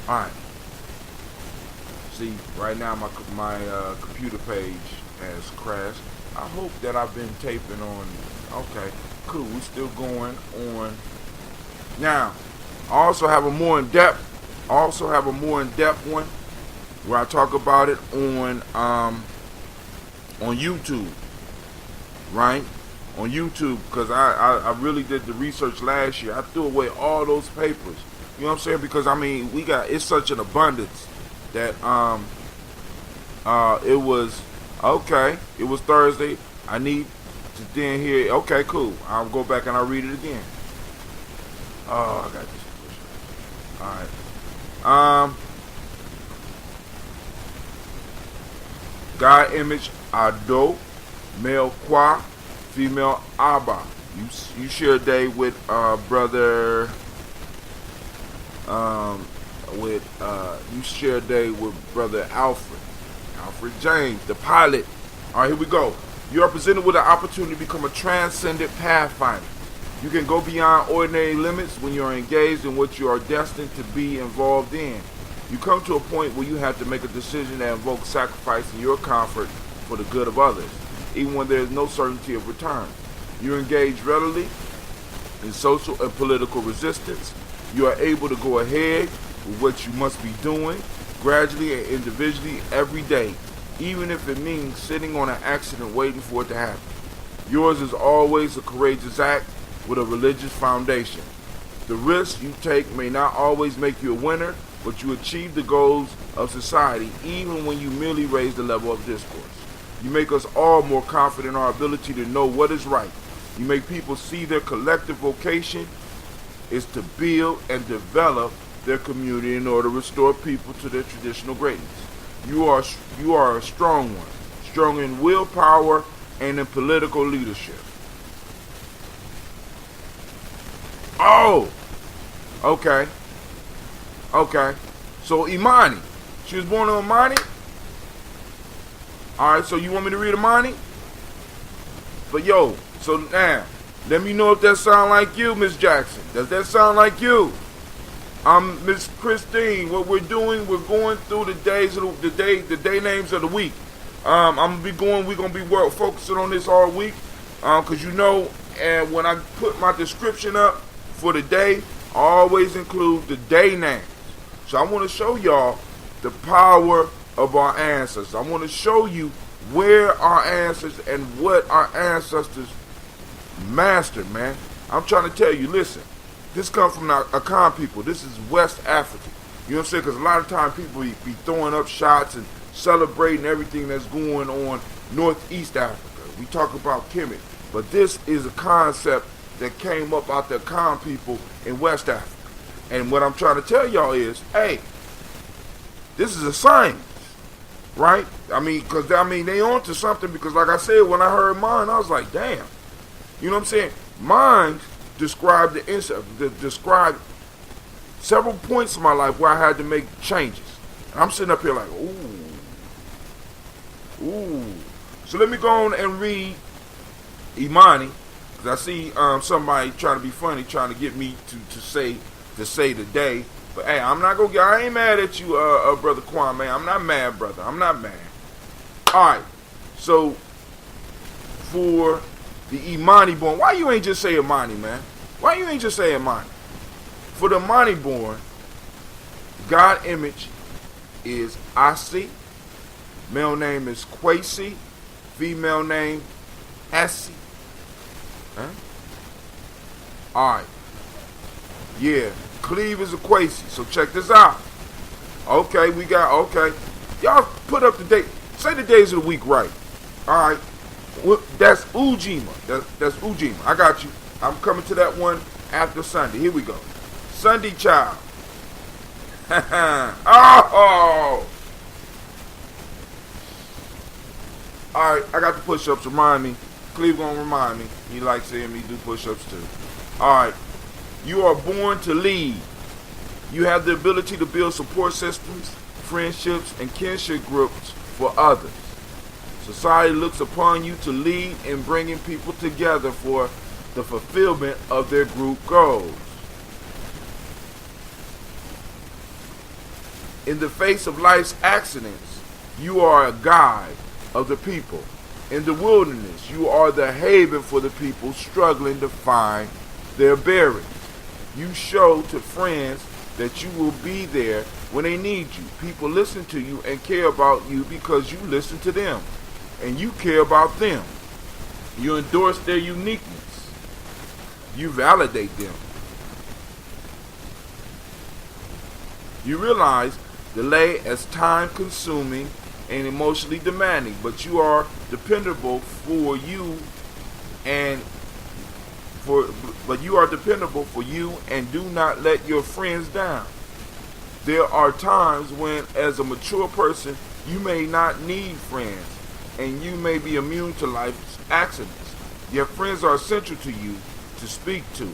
All right. See, right now my computer page has crashed. I hope that I've been taping on. Okay, cool. We're still going on. Now, I also have a more in depth one where I talk about it on YouTube, right? On YouTube, because I really did the research last year. I threw away all those papers. You know what I'm saying? Because I mean, it's such an abundance that it was okay. It was Thursday. I need to then hear. Okay, cool. I'll go back and I'll read it again. Oh, I got this. All right. Guy image Ado, male Kwa, female Abba. You share a day with brother. You share a day with brother Alfred James, the pilot. All right, here we go. You are presented with an opportunity to become a transcendent pathfinder. You can go beyond ordinary limits when you are engaged in what you are destined to be involved in. You come to a point where you have to make a decision that invokes sacrificing your comfort for the good of others, even when there is no certainty of return. You engage readily in social and political resistance. You are able to go ahead with what you must be doing, gradually and individually every day, even if it means sitting on an accident waiting for it to happen. Yours is always a courageous act with a religious foundation. The risks you take may not always make you a winner, but you achieve the goals of society even when you merely raise the level of discourse. You make us all more confident in our ability to know what is right. You make people see their collective vocation is to build and develop their community in order to restore people to their traditional greatness. You are a strong one, strong in willpower and in political leadership. Oh, okay. Okay. So Imani. She was born on Imani? Alright, so you want me to read Imani? But yo, so now, let me know if that sound like you, Miss Jackson. Does that sound like you? Miss Christine. What we're doing, we're going through the days of the day names of the week. We're gonna be focusing on this all week. Cause you know, and when I put my description up for the day, I always include the day names. So I want to show y'all the power of our ancestors. I want to show you where our ancestors and what our ancestors mastered, man. I'm trying to tell you, listen, this comes from the Akan people. This is West Africa. You know what I'm saying? Because a lot of times people be throwing up shots and celebrating everything that's going on Northeast Africa. We talk about Kemet. But this is a concept that came up out the Akan people in West Africa. And what I'm trying to tell y'all is, hey, this is a science, right? Because they on to something, because like I said, when I heard mine, I was like, damn. You know what I'm saying? Mine described described several points in my life where I had to make changes. And I'm sitting up here like, ooh. So let me go on and read Imani, because I see somebody trying to be funny, trying to get me to say today. But hey, I ain't mad at you, Brother Kwame. I'm not mad, brother. I'm not mad. Alright, so for the Imani born, why you ain't just say Imani, man? Why you ain't just say Imani? For the Imani born, God image is Asi, male name is Kwesi, female name Essie. Huh? Alright. Yeah, Cleve is a Kwesi. So check this out. Okay, y'all put up the date. Say the days of the week right. Alright. That's Ujima. That's Ujima. I got you. I'm coming to that one after Sunday. Here we go. Sunday child. Oh! Alright, I got the push-ups. Remind me. Cleve gonna remind me. He likes seeing me do push-ups too. Alright. You are born to lead. You have the ability to build support systems, friendships, and kinship groups for others. Society looks upon you to lead in bringing people together for the fulfillment of their group goals. In the face of life's accidents, you are a guide of the people. In the wilderness, you are the haven for the people struggling to find their bearings. You show to friends that you will be there when they need you. People listen to you and care about you because you listen to them, and you care about them. You endorse their uniqueness. You validate them. You realize delay as time-consuming and emotionally demanding, but you are dependable for you and do not let your friends down. There are times when, as a mature person, you may not need friends, and you may be immune to life's accidents. Your friends are essential to you to speak to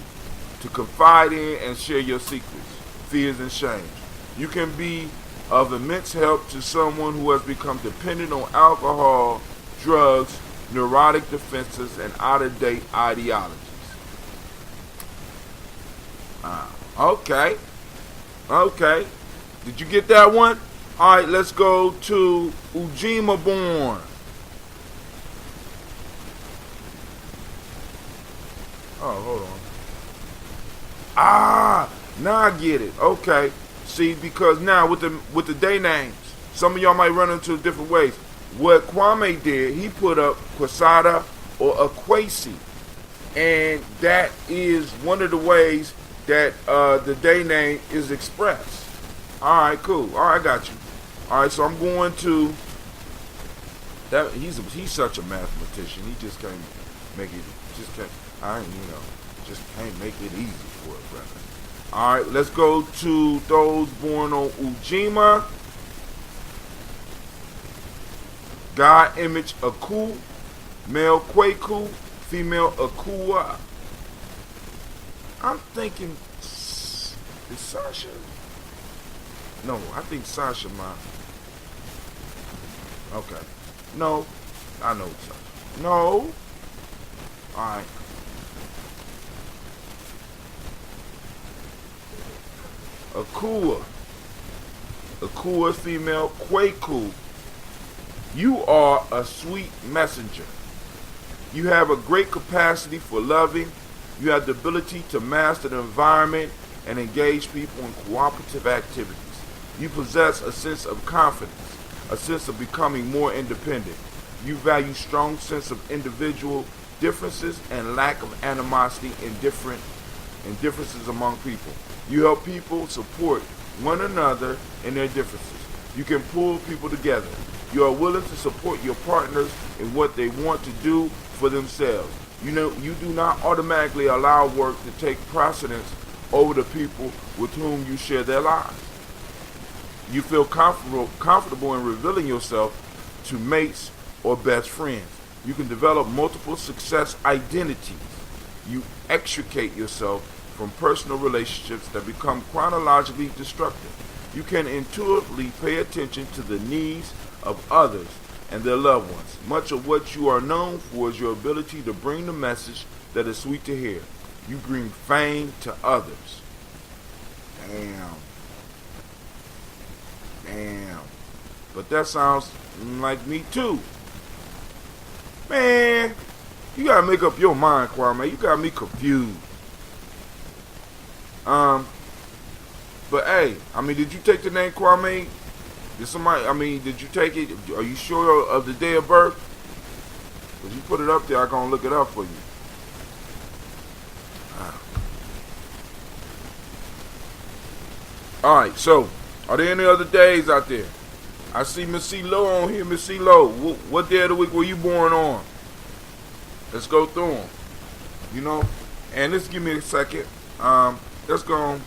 confide in, and share your secrets, fears, and shames. You can be of immense help to someone who has become dependent on alcohol, drugs, neurotic defenses, and out-of-date ideologies. Okay. Did you get that one? Alright, let's go to Ujima born. Oh, hold on. Now I get it. Okay. See, because now with the day names, some of y'all might run into different ways. What Kwame did, he put up Kwesada or Akwesi, and that is one of the ways that the day name is expressed. All right, cool. All right, I got you. All right, so I'm going to that. He's such a mathematician. He just can't make it. Just can't make it easy for it, brother. All right, let's go to those born on Ujima. God image Aku, male Kweku, female Akua. I'm thinking, is Sasha? No, I think Sasha might. Okay. No, I know it's Sasha. No. Alright. Akua female, Kwaku. You are a sweet messenger. You have a great capacity for loving. You have the ability to master the environment and engage people in cooperative activities. You possess a sense of confidence, a sense of becoming more independent. You value strong sense of individual differences and lack of animosity in differences among people. You help people support one another in their differences. You can pull people together. You are willing to support your partners in what they want to do for themselves. You do not automatically allow work to take precedence over the people with whom you share their lives. You feel comfortable in revealing yourself to mates or best friends. You can develop multiple success identities. You extricate yourself from personal relationships that become chronologically destructive. You can intuitively pay attention to the needs of others and their loved ones. Much of what you are known for is your ability to bring the message that is sweet to hear. You bring fame to others. Damn. But that sounds like me too. Man, you gotta make up your mind, Kwame. You got me confused. But hey, did you take the name Kwame? Did you take it? Are you sure of the day of birth? If you put it up there, I'm gonna look it up for you. Alright, so, are there any other days out there? I see Miss C. Low on here. Miss C. Low, what day of the week were you born on? Let's go through them. And just give me a second. Let's go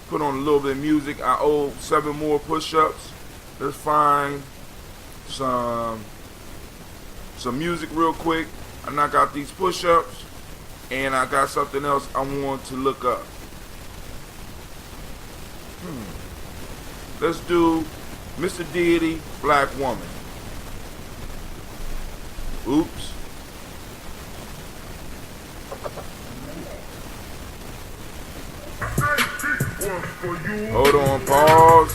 put on a little bit of music. I owe 7 more push-ups. Let's find some music real quick. I knock out these push-ups, and I got something else I want to look up. Let's do Mr. Deity, Black Woman. Oops. Hold on, pause.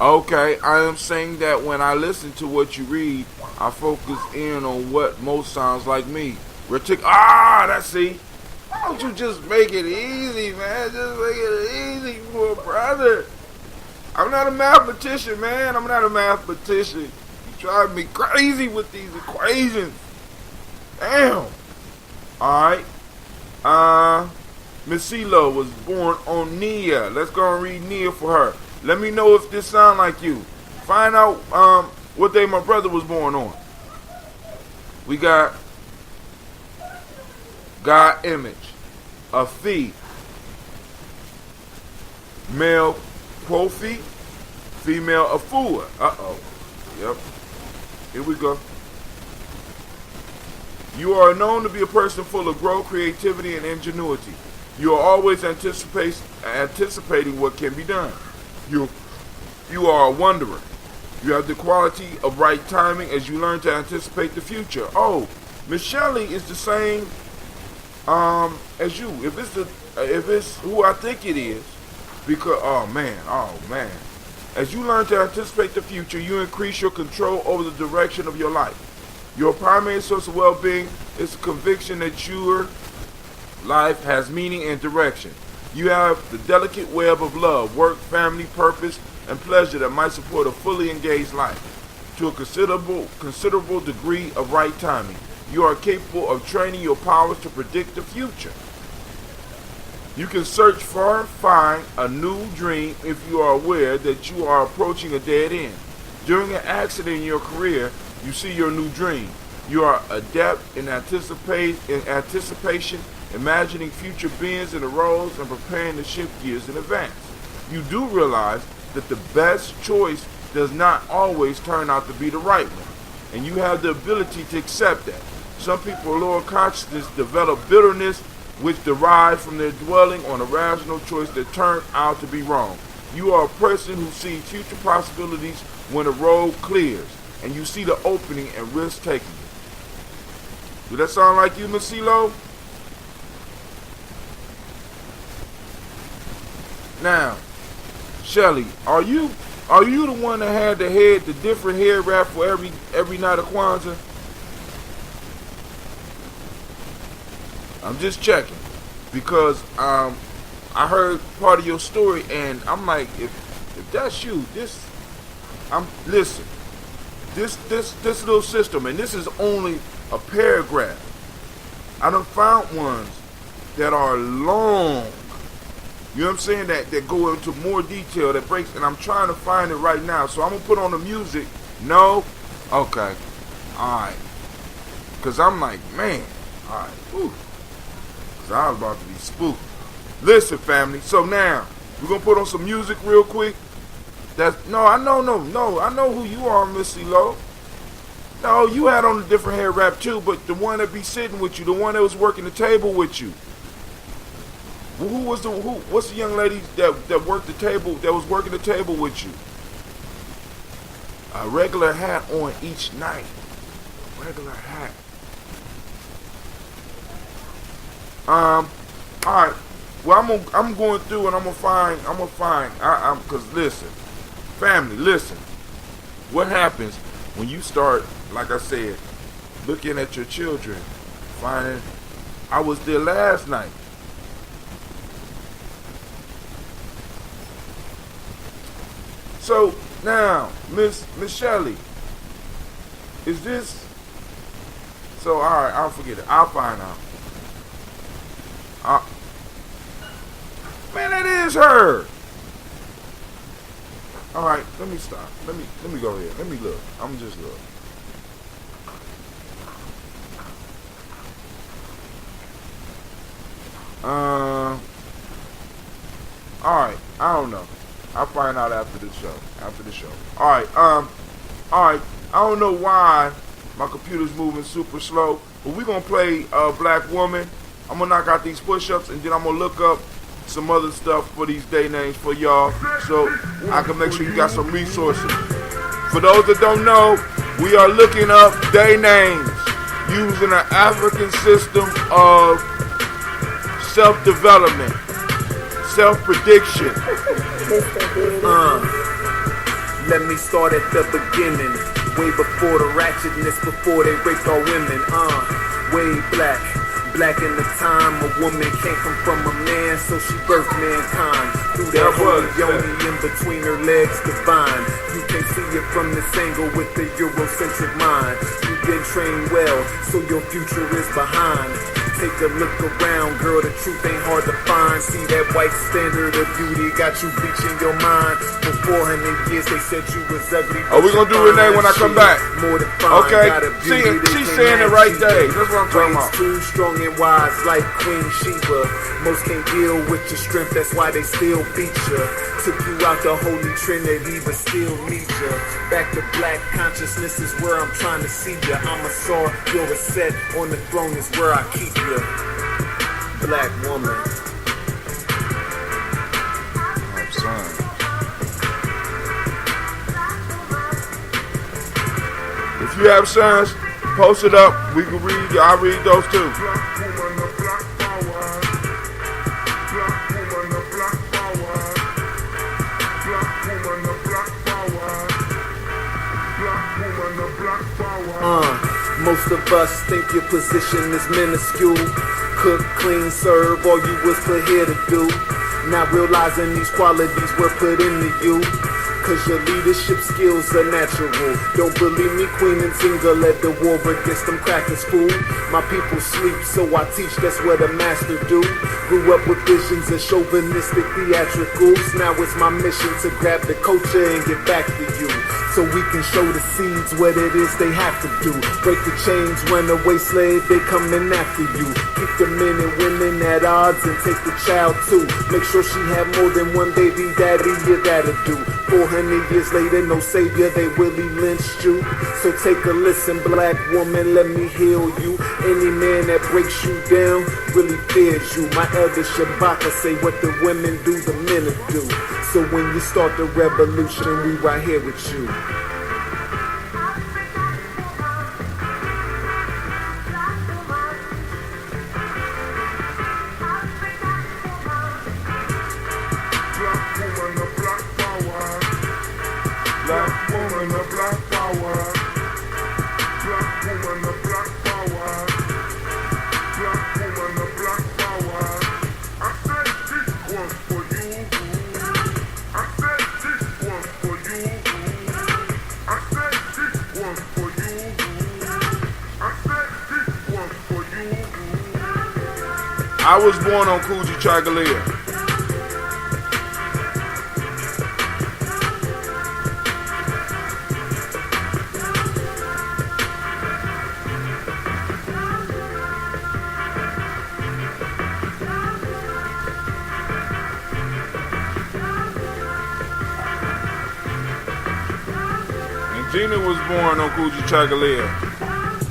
Okay, I am saying that when I listen to what you read, I focus in on what most sounds like me. That's see. Why don't you just make it easy, man? Just make it easy for a brother. I'm not a mathematician, man. I'm not a mathematician. You drive me crazy with these equations. Damn. Alright. Miss CeeLo was born on Nia. Let's go and read Nia for her. Let me know if this sound like you. Find out what day my brother was born on. We got God Image, Afi, male Kofi, female Afua. Yep. Here we go. You are known to be a person full of growth, creativity, and ingenuity. You are always anticipating what can be done. You are a wanderer. You have the quality of right timing as you learn to anticipate the future. Oh, Miss Shelley is the same as you. If it's who I think it is, because oh man. As you learn to anticipate the future, you increase your control over the direction of your life. Your primary source of well-being is the conviction that your life has meaning and direction. You have the delicate web of love, work, family, purpose, and pleasure that might support a fully engaged life. To a considerable degree of right timing, you are capable of training your powers to predict the future. You can search for and find a new dream if you are aware that you are approaching a dead end. During an accident in your career, you see your new dream. You are adept in anticipation, imagining future beings in the roles, and preparing to shift gears in advance. You do realize that the best choice does not always turn out to be the right one, and you have the ability to accept that. Some people in lower consciousness develop bitterness which derives from their dwelling on a rational choice that turned out to be wrong. You are a person who sees future possibilities when the road clears, and you see the opening and risk taking it. Do that sound like you, Miss CeeLo? Now, Shelly, are you the one that had the different hair wrap for every night of Kwanzaa? I'm just checking because I heard part of your story and I'm like, if that's you, this little system, and this is only a paragraph. I done found ones that are long. You know what I'm saying? That go into more detail, that breaks, and I'm trying to find it right now. So I'm going to put on the music. No? Okay. Alright. Because I'm like, man. Alright. Because I was about to be spooked. Listen, family. So now, we're going to put on some music real quick. I know who you are, Miss CeeLo. No, you had on a different hair wrap too, but the one that be sitting with you, the one that was working the table with you. What's the young lady that worked the table, that was working the table with you? A regular hat on each night. Regular hat. Alright. Well, I'm going through and I'm gonna find. Cause listen, family, listen. What happens when you start, like I said, looking at your children, finding, I was there last night. So now, Miss Shelley, is this? So all right, I'll forget it. I'll find out. Man, that is her. All right, let me stop. Let me go here. Let me look. I'm just look. All right. I don't know. I'll find out after the show. All right. All right. I don't know why my computer's moving super slow, but we're gonna play Black Woman. I'm gonna knock out these push-ups, and then I'm gonna look up some other stuff for these day names for y'all, so I can make sure you got some resources. For those that don't know, we are looking up day names using an African system of self-development, self-prediction. Let me start at the beginning, way before the ratchetness, before they raped our women. Way black in the time a woman can't come from a man, so she birthed mankind through that holy yoni in between her legs divine. You can see it from this angle with the Eurocentric mind. You've been trained well, so your future is behind. Take a look around, girl, the truth ain't hard to find. See that white standard of beauty got you bleaching your mind. For 400 years they said you was ugly. Oh, we gonna do Renee when I come back. Okay, she's saying it right there. That's what I'm talking about. Too strong and wise like Queen Sheba. Most can't deal with your strength, that's why they still beat you. Took you out the Holy Trinity, but still need you. Back to black consciousness is where I'm trying to see you. I'm a sword, you're a set, on the throne is where I keep you. Black woman. Oh, son. If you have sons, post it up. We can read. I'll read those too. Most of us think your position is minuscule. Cook, clean, serve, all you was put here to do. Not realizing these qualities were put into you. Cause your leadership skills are natural. Don't believe me, Queen and Zinga led the war against them crackers, fool. My people sleep, so I teach, that's what a master do. Grew up with visions of chauvinistic theatricals. Now it's my mission to grab the culture and get back to you. so we can show the seeds what it is they have to do. Break the chains, runaway slave, they coming after you. Keep the men and women at odds and take the child too. Make sure she have more than one baby daddy, yeah, that'll do. 400 years later, no savior, they really lynched you. So take a listen, black woman, let me heal you. Any man that breaks you down really fears you. My elder Shabaka say what the women do, the men will do. So when you start the revolution, we right here with you. Black woman, the black power. Black woman, the black power. Black woman, the black power. I said this one for you. I said this one for you. I said this one for you. I said this one for you. I was born on Coogee Chagalia. Gina was born on Coogee Chagalia.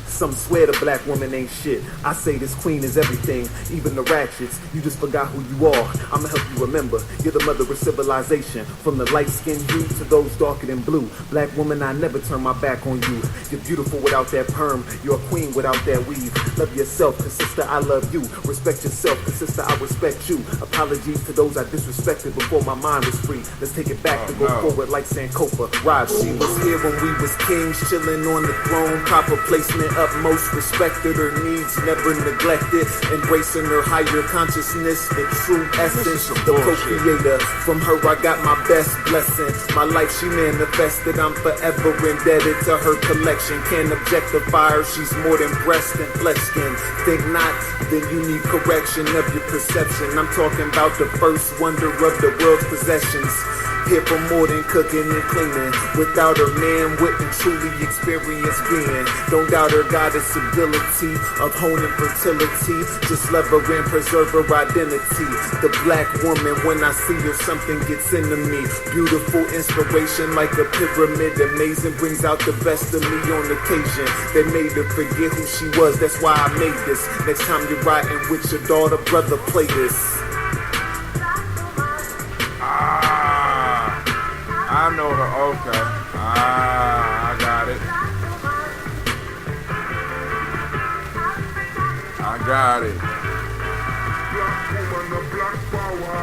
Some swear the black woman ain't shit. I say this queen is everything, even the ratchets. You just forgot who you are. I'ma help you remember. You're the mother of civilization. From the light-skinned hue to those darker than blue. Black woman, I never turn my back on you. You're beautiful without that perm. You're a queen without that weave. Love yourself, cause sister, I love you. Respect yourself, cause sister, I respect you. Apologies to those I disrespected before my mind was free. Let's take it back to go forward like Sankofa. Raj, she was here when we was kings, chilling on the throne. Proper placement up. Most respected, her needs never neglected, embracing her higher consciousness, the true essence, the procreator. From her I got my best blessing. My life she manifested, I'm forever indebted to her collection. Can't objectify her, she's more than breast and flesh skin. Think not, then you need correction of your perception. I'm talking about the first wonder of the world's possessions. Here for more than cooking and cleaning. Without her, man wouldn't truly experience being. Don't doubt her goddess ability of honing fertility. Just love her and preserve her identity. The black woman, when I see her, something gets into me. Beautiful inspiration like a pyramid. Amazing, brings out the best of me on occasion. They made her forget who she was, that's why I made this. Next time you're riding with your daughter, brother, play this. I know her, okay. I got it. I got it. Black woman, the black power.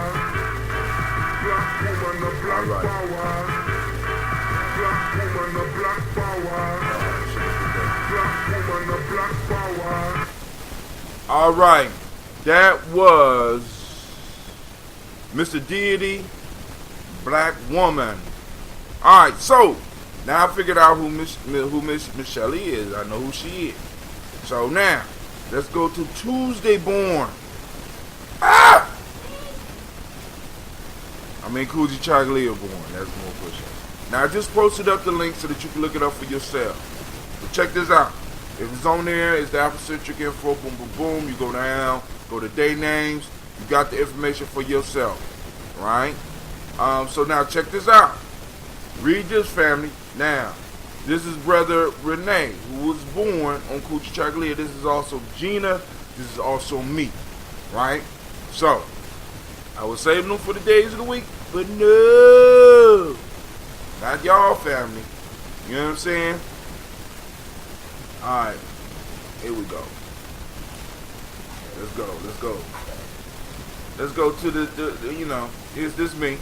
Black woman, the black power. Black woman, the black power. Black woman, the black power. All right, that was Mr. Deity, Black Woman. All right, so now I figured out who Miss Michelle is. I know who she is. So now let's go to Tuesday Born. I mean Coogee Chagalia Born. That's more push. Now I just posted up the link so that you can look it up for yourself. But check this out. If it's on there, it's the Afrocentric info. Boom, boom, boom. You go down, go to day names. You got the information for yourself, right? So now check this out. Read this, family. Now, this is brother Renee, who was born on Coogee Chagalia. This is also Gina. This is also me, right? So, I was saving them for the days of the week, but no, not y'all, family. You know what I'm saying? All right, here we go. Let's go. Let's go to the you know, is this me?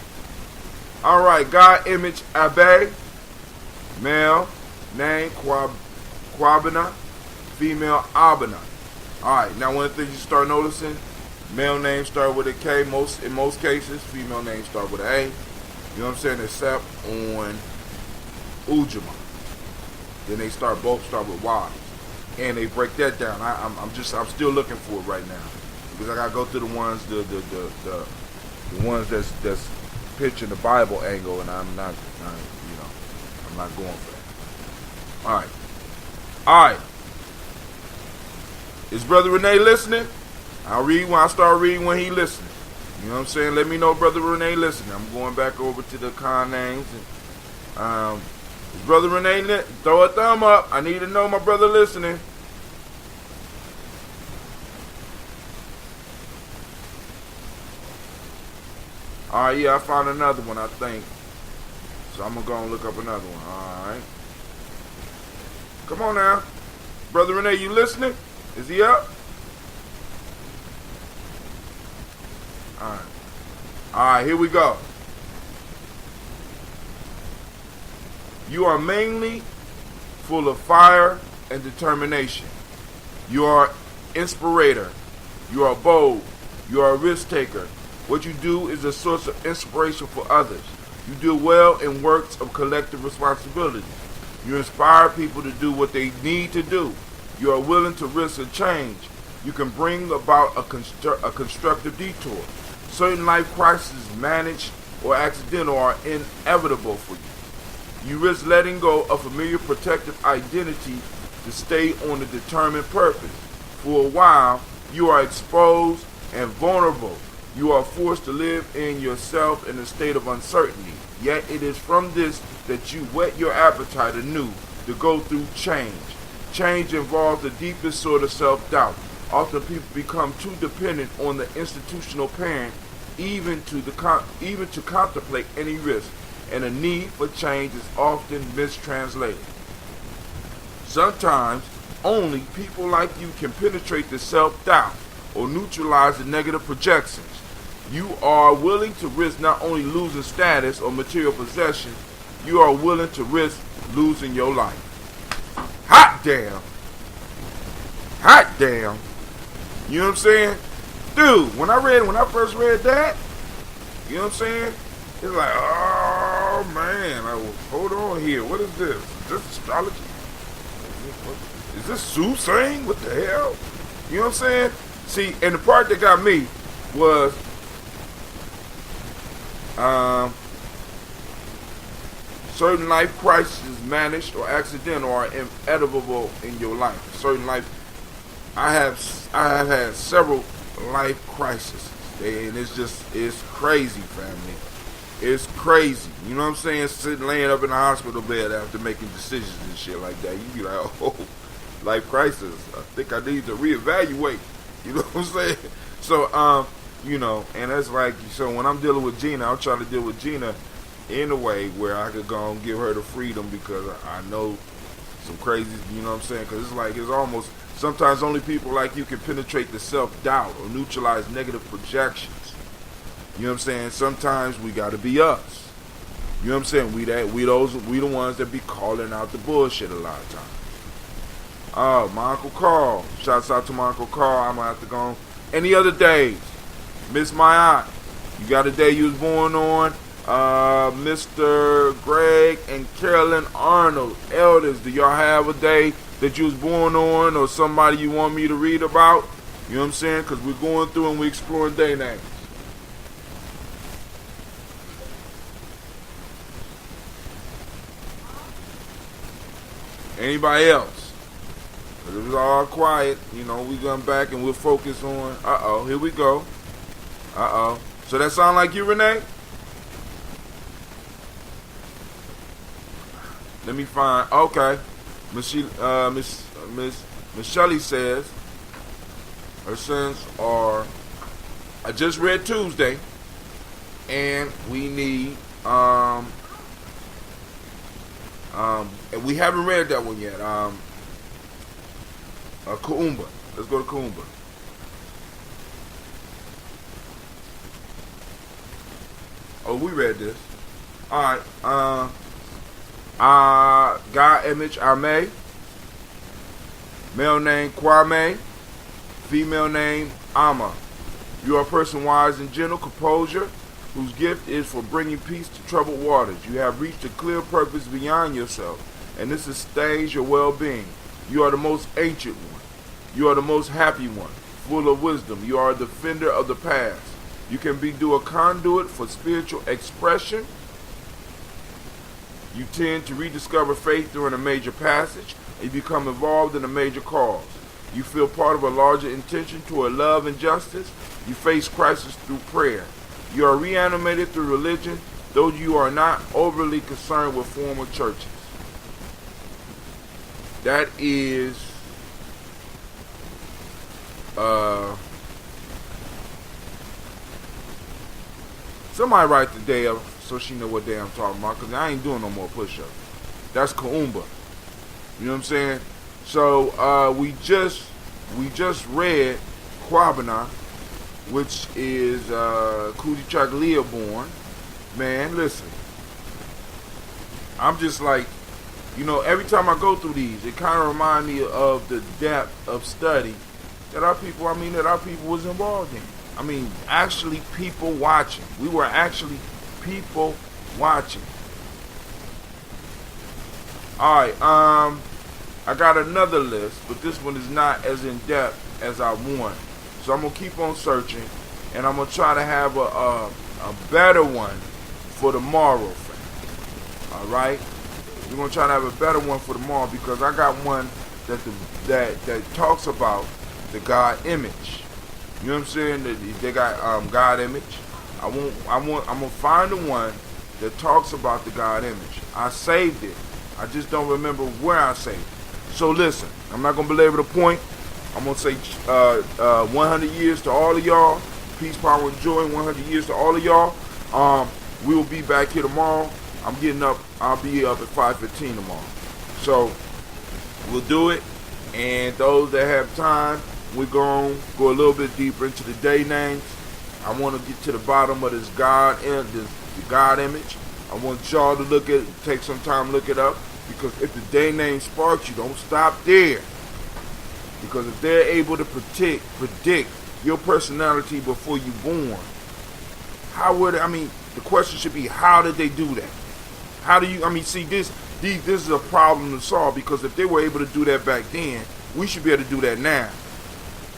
All right, God Image Abe, male, name Kwabena, female Abena. All right, now one of the things you start noticing, male names start with a K. In most cases, female names start with an A. You know what I'm saying? Except on Ujima, then they both start with Y, and they break that down. I'm still looking for it right now because I gotta go through the ones the ones that's pitching the Bible angle, and I'm not not going for that. All right. Is Brother Renee listening? I'll read when I start reading when he listening. You know what I'm saying? Let me know Brother Renee listening. I'm going back over to the con names. And, is Brother Renee throw a thumb up. I need to know my brother listening. All right, yeah, I found another one, I think. So I'm going to go and look up another one. All right. Come on now. Brother Renee, you listening? Is he up? All right. All right, here we go. You are mainly full of fire and determination. You are inspirator. You are bold. You are a risk taker. What you do is a source of inspiration for others. You do well in works of collective responsibility. You inspire people to do what they need to do. You are willing to risk a change. You can bring about a constructive detour. Certain life crises, managed or accidental, are inevitable for you. You risk letting go of familiar protective identity to stay on a determined purpose. For a while, you are exposed and vulnerable. You are forced to live in yourself in a state of uncertainty. Yet it is from this that you whet your appetite anew to go through change. Change involves the deepest sort of self-doubt. Often people become too dependent on the institutional parent even to contemplate any risk, and a need for change is often mistranslated. Sometimes only people like you can penetrate the self-doubt or neutralize the negative projections. You are willing to risk not only losing status or material possessions, you are willing to risk losing your life. Hot damn. Hot damn. You know what I'm saying? Dude, when I first read that, you know what I'm saying? It's like, oh man, hold on here. What is this? Is this astrology? Is this soothsaying? What the hell? You know what I'm saying? See, and the part that got me was certain life crises, managed or accidental, are inevitable in your life. Certain life, I have had several life crises, and it's crazy, family. It's crazy. You know what I'm saying? Sitting, laying up in the hospital bed after making decisions and shit like that. You be like, oh, life crisis. I think I need to reevaluate. You know what I'm saying? So, you know, and that's like, so when I'm dealing with Gina, I'm trying to deal with Gina in a way where I could go and give her the freedom, because I know some crazy, you know what I'm saying? Because it's like, it's almost, sometimes only people like you can penetrate the self-doubt or neutralize negative projections. You know what I'm saying? Sometimes we got to be us. You know what I'm saying? We the ones that be calling out the bullshit a lot of times. Oh, my Uncle Carl. Shouts out to my Uncle Carl. I'm going to have to go on. Any other days? Miss my aunt. You got a day you was born on? Mr. Greg and Carolyn Arnold, elders, do y'all have a day that you was born on, or somebody you want me to read about? You know what I'm saying? Because we're going through and we're exploring day names. Anybody else? Because it was all quiet. You know, we going back and we'll focus on, here we go. So that sound like you, Renee? Let me find, okay. Miss Shelley says her sons are, I just read Tuesday, and we need, and we haven't read that one yet, Kuumba. Let's go to Kuumba. Oh, we read this. Alright, Gye-Nyame, male name Kwame, female name Ama. You are a person wise and gentle, composure, whose gift is for bringing peace to troubled waters. You have reached a clear purpose beyond yourself, and this sustains your well-being. You are the most ancient one. You are the most happy one, full of wisdom. You are a defender of the past. You can be a conduit for spiritual expression. You tend to rediscover faith during a major passage, and you become involved in a major cause. You feel part of a larger intention toward love and justice. You face crisis through prayer. You are reanimated through religion, though you are not overly concerned with former churches. That is somebody write the day up so she know what day I'm talking about, because I ain't doing no more push-ups. That's Kaumba. You know what I'm saying? So we just read Kwabena, which is Kuti Chagalia born. Man, listen. I'm just like, you know, every time I go through these, it kind of reminds me of the depth of study that our people was involved in. I mean, actually people watching. We were actually people watching. Alright, I got another list, but this one is not as in depth as I want. So I'm going to keep on searching, and I'm going to try to have a better one for tomorrow, fam. Alright? We're going to try to have a better one for tomorrow, because I got one that talks about the God image. You know what I'm saying? They got God image. I'm gonna find the one that talks about the God image. I saved it. I just don't remember where I saved it. So listen, I'm not gonna belabor the point. I'm gonna say 100 years to all of y'all. Peace, power, and joy. 100 years to all of y'all. We will be back here tomorrow. I'm getting up. I'll be up at 5:15 tomorrow. So we'll do it. And those that have time, we're going to go a little bit deeper into the day names. I want to get to the bottom of this God and the God image. I want y'all to take some time to look it up, because if the day name sparks you, don't stop there. Because if they're able to predict your personality before you're born, the question should be, how did they do that? How do you, see, this is a problem to solve, because if they were able to do that back then, we should be able to do that now.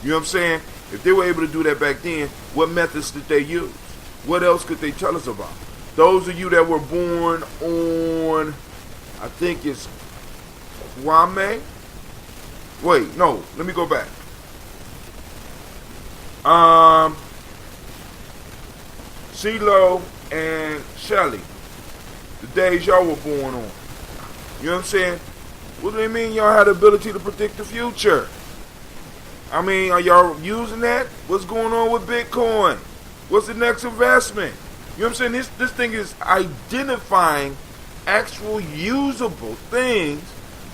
You know what I'm saying? If they were able to do that back then, what methods did they use? What else could they tell us about? Those of you that were born on, I think it's Kwame. Wait, no, let me go back. CeeLo and Shelly, the days y'all were born on. You know what I'm saying? What do they mean y'all had the ability to predict the future? I mean, are y'all using that? What's going on with Bitcoin? What's the next investment? You know what I'm saying? This thing is identifying actual usable things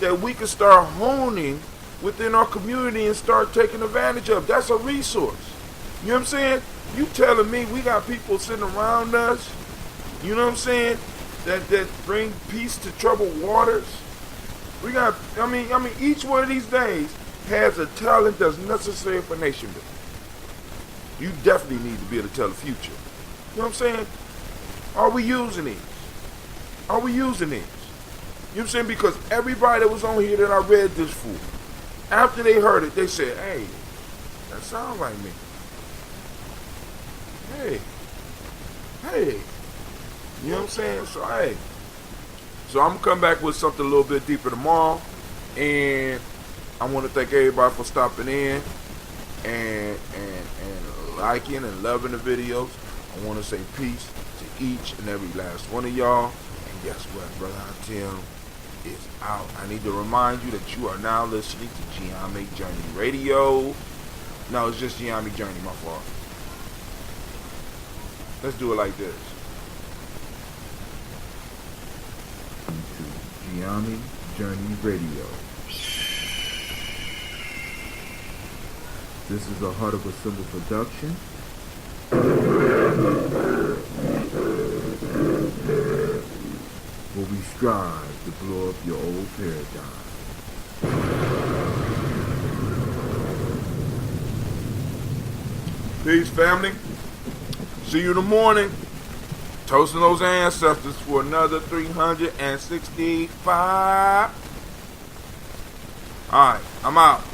that we can start honing within our community and start taking advantage of. That's a resource. You know what I'm saying? You telling me we got people sitting around us, you know what I'm saying, that bring peace to troubled waters? We got, I mean, each one of these days has a talent that's necessary for nation building. You definitely need to be able to tell the future. You know what I'm saying? Are we using these? Are we using these? You know what I'm saying? Because everybody that was on here that I read this for, after they heard it, they said, hey, that sounds like me. Hey. You know what I'm saying? So, hey. So I'm going to come back with something a little bit deeper tomorrow. And I want to thank everybody for stopping in and liking and loving the videos. I want to say peace to each and every last one of y'all. And guess what? Brother Tim is out. I need to remind you that you are now listening to Gye-Nyame Journey Radio. No, it's just Gye-Nyame Journey, my fault. Let's do it like this. To Gye-Nyame Journey Radio. This is a Heart of a Symbol production. Where we strive to blow up your old paradigm. Peace, family. See you in the morning. Toasting those ancestors for another 365. Alright, I'm out.